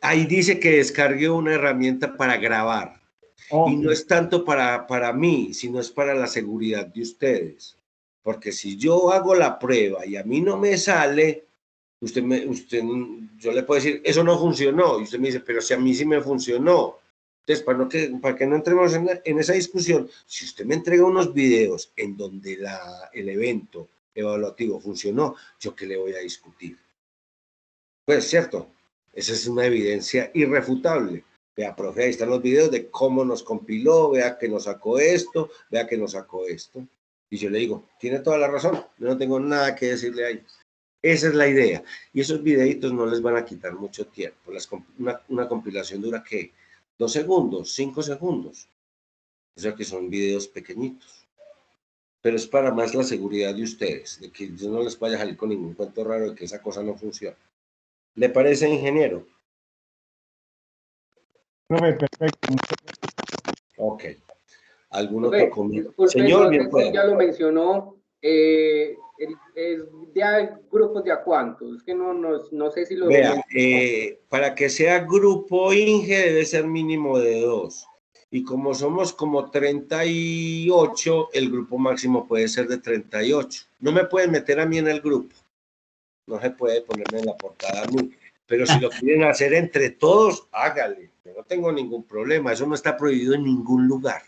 ahí dice que descargue una herramienta para grabar. Y Ok. no es tanto para mí, sino es para la seguridad de ustedes. Porque si yo hago la prueba y a mí no me sale, yo le puedo decir, eso no funcionó. Y usted me dice, pero si a mí sí me funcionó. Entonces, para que no entremos en esa discusión, si usted me entrega unos videos en donde el evento evaluativo funcionó, ¿yo qué le voy a discutir? Pues cierto, esa es una evidencia irrefutable. Vea, profe, ahí están los videos de cómo nos compiló, vea que nos sacó esto, vea que nos sacó esto. Y yo le digo, tiene toda la razón, yo no tengo nada que decirle ahí. Esa es la idea. Y esos videitos no les van a quitar mucho tiempo. Una compilación dura, ¿qué? 2 segundos, 5 segundos. O sea que son videos pequeñitos. Pero es para más la seguridad de ustedes, de que yo no les vaya a salir con ningún cuento raro de que esa cosa no funciona. ¿Le parece, ingeniero? Profe, perfecto. Ok. ¿Algún otro Profe, comentario? disculpe, Señor, no bien sé si pueda. ya lo mencionó, es de grupos de a cuántos, es que no sé si lo Vea, mencionó. para que sea grupo Inge debe ser mínimo de 2. Y como somos como 38, el grupo máximo puede ser de 38. No me pueden meter a mí en el grupo. No se puede ponerme en la portada a mí. Pero si lo quieren hacer entre todos, hágale. Yo no tengo ningún problema. Eso no está prohibido en ningún lugar.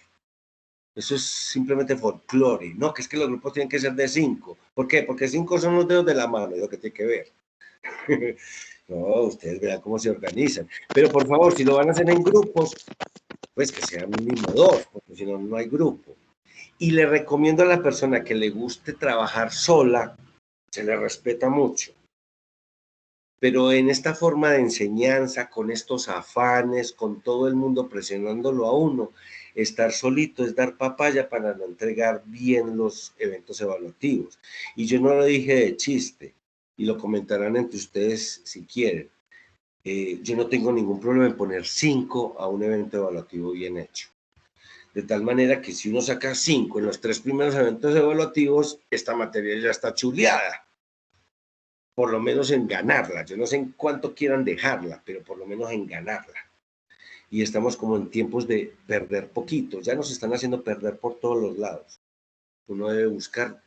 Eso es simplemente folclore. No, que es que los grupos tienen que ser de 5. ¿Por qué? Porque 5 son los dedos de la mano, es lo que tiene que ver. No, ustedes vean cómo se organizan. Pero por favor, si lo van a hacer en grupos, pues que sean mínimo 2, porque si no, no hay grupo. Y le recomiendo a la persona que le guste trabajar sola, se le respeta mucho. Pero en esta forma de enseñanza, con estos afanes, con todo el mundo presionándolo a uno, estar solito es dar papaya para no entregar bien los eventos evaluativos. Y yo no lo dije de chiste, y lo comentarán entre ustedes si quieren. yo no tengo ningún problema en poner 5 a un evento evaluativo bien hecho. De tal manera que si uno saca 5 en los 3 primeros eventos evaluativos, esta materia ya está chuleada. Por lo menos en ganarla. Yo no sé en cuánto quieran dejarla, pero por lo menos en ganarla. Y estamos como en tiempos de perder poquito. Ya nos están haciendo perder por todos los lados. Uno debe buscar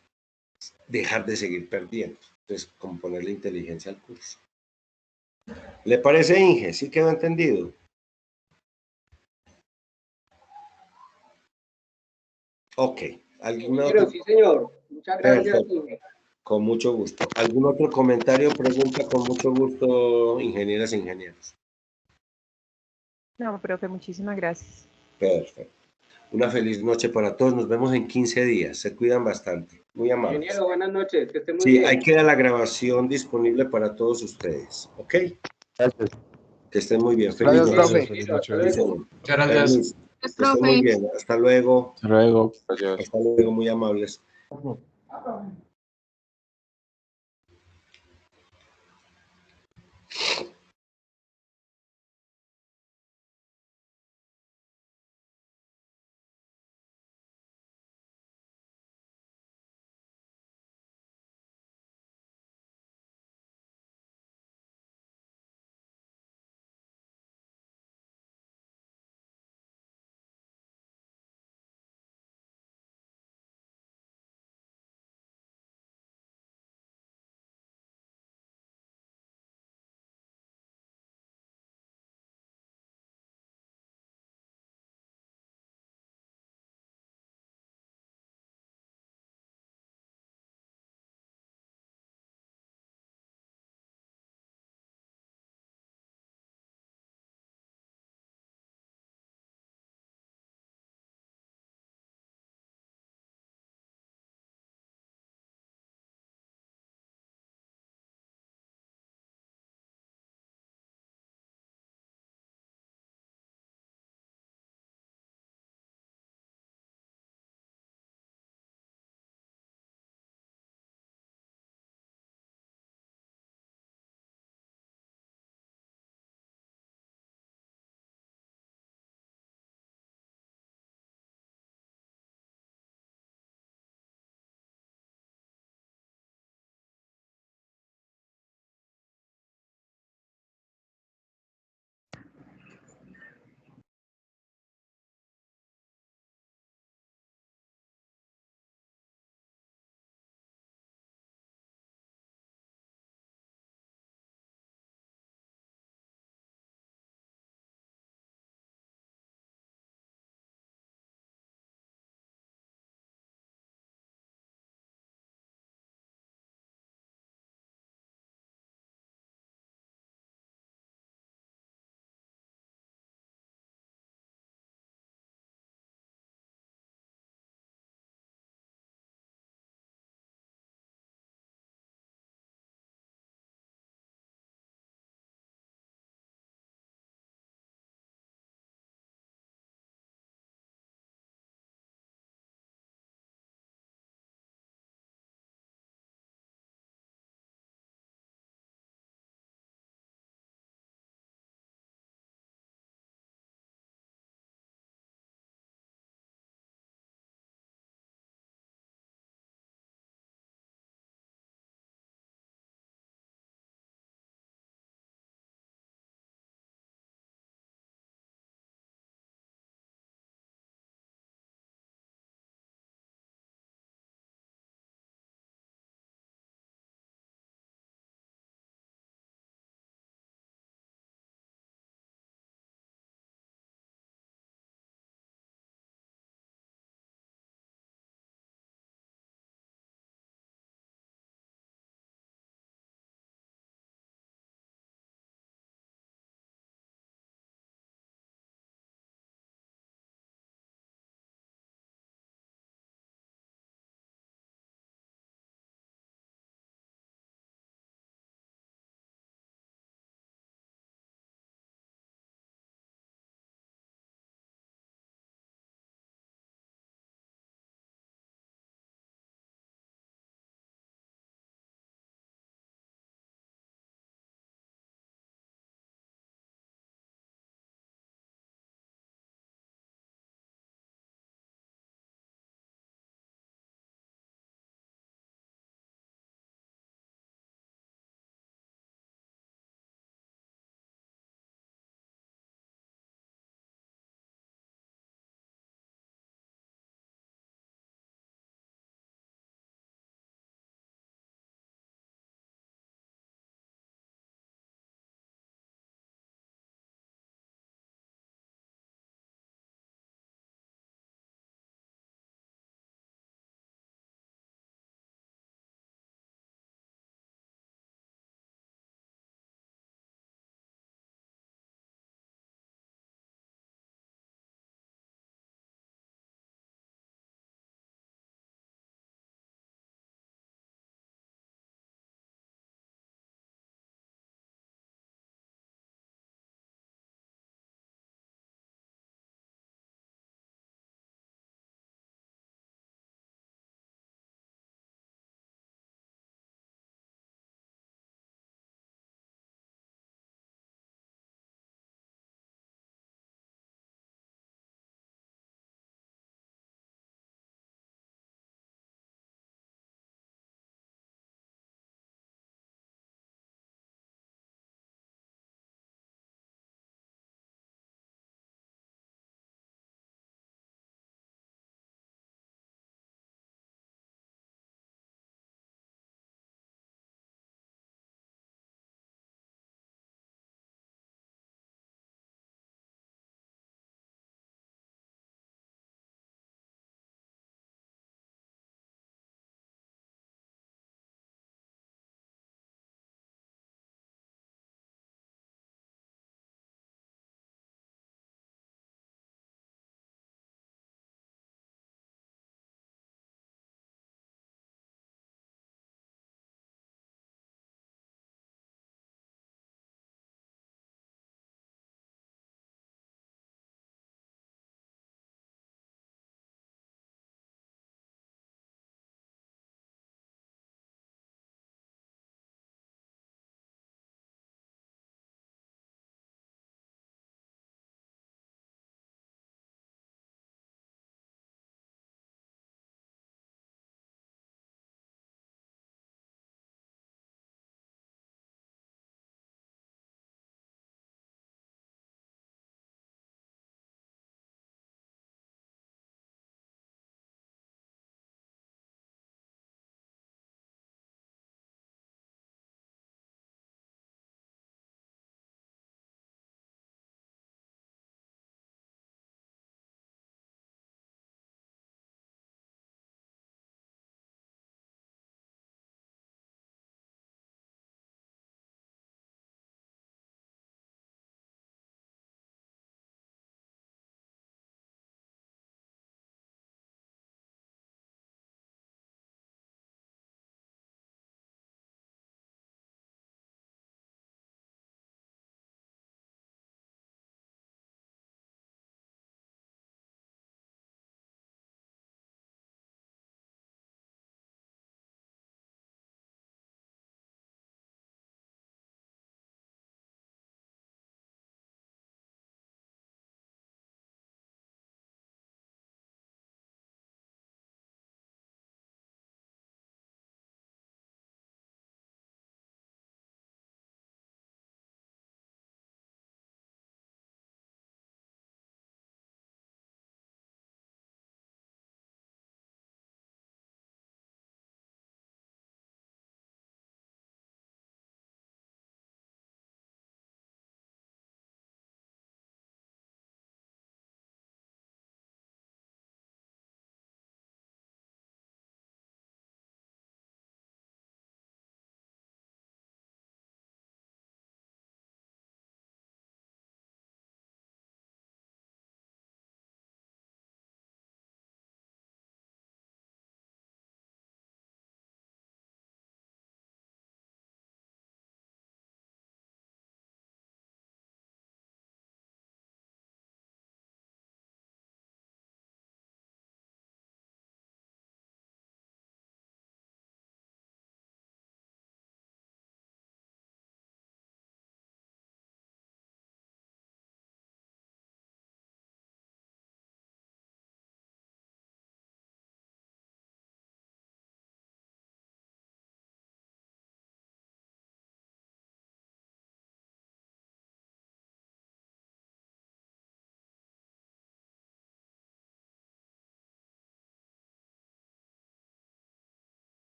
dejar de seguir perdiendo. Entonces, como ponerle inteligencia al curso. ¿Le parece, Inge? ¿Sí quedó entendido? Ok. ¿Alguna Ingeniero, otra? sí, señor. Muchas gracias, Perfecto. Inge. Con mucho gusto. ¿Algún otro comentario o pregunta? Con mucho gusto, ingenieras e ingenieros. No, profe, muchísimas gracias. Perfecto. Una feliz noche para todos. Nos vemos en 15 días. Se cuidan bastante. Muy amables. Ingeniero, buenas noches. Que esté muy Sí, bien. ahí queda la grabación disponible para todos ustedes. ¿Ok? Gracias. Que estén muy bien. Feliz Gracias, noche. profe. Feliz Hasta noche. luego. Muchas gracias. Permiso. Que estén muy bien. Hasta luego. Hasta luego. Adiós. Hasta luego, muy amables. Por favor.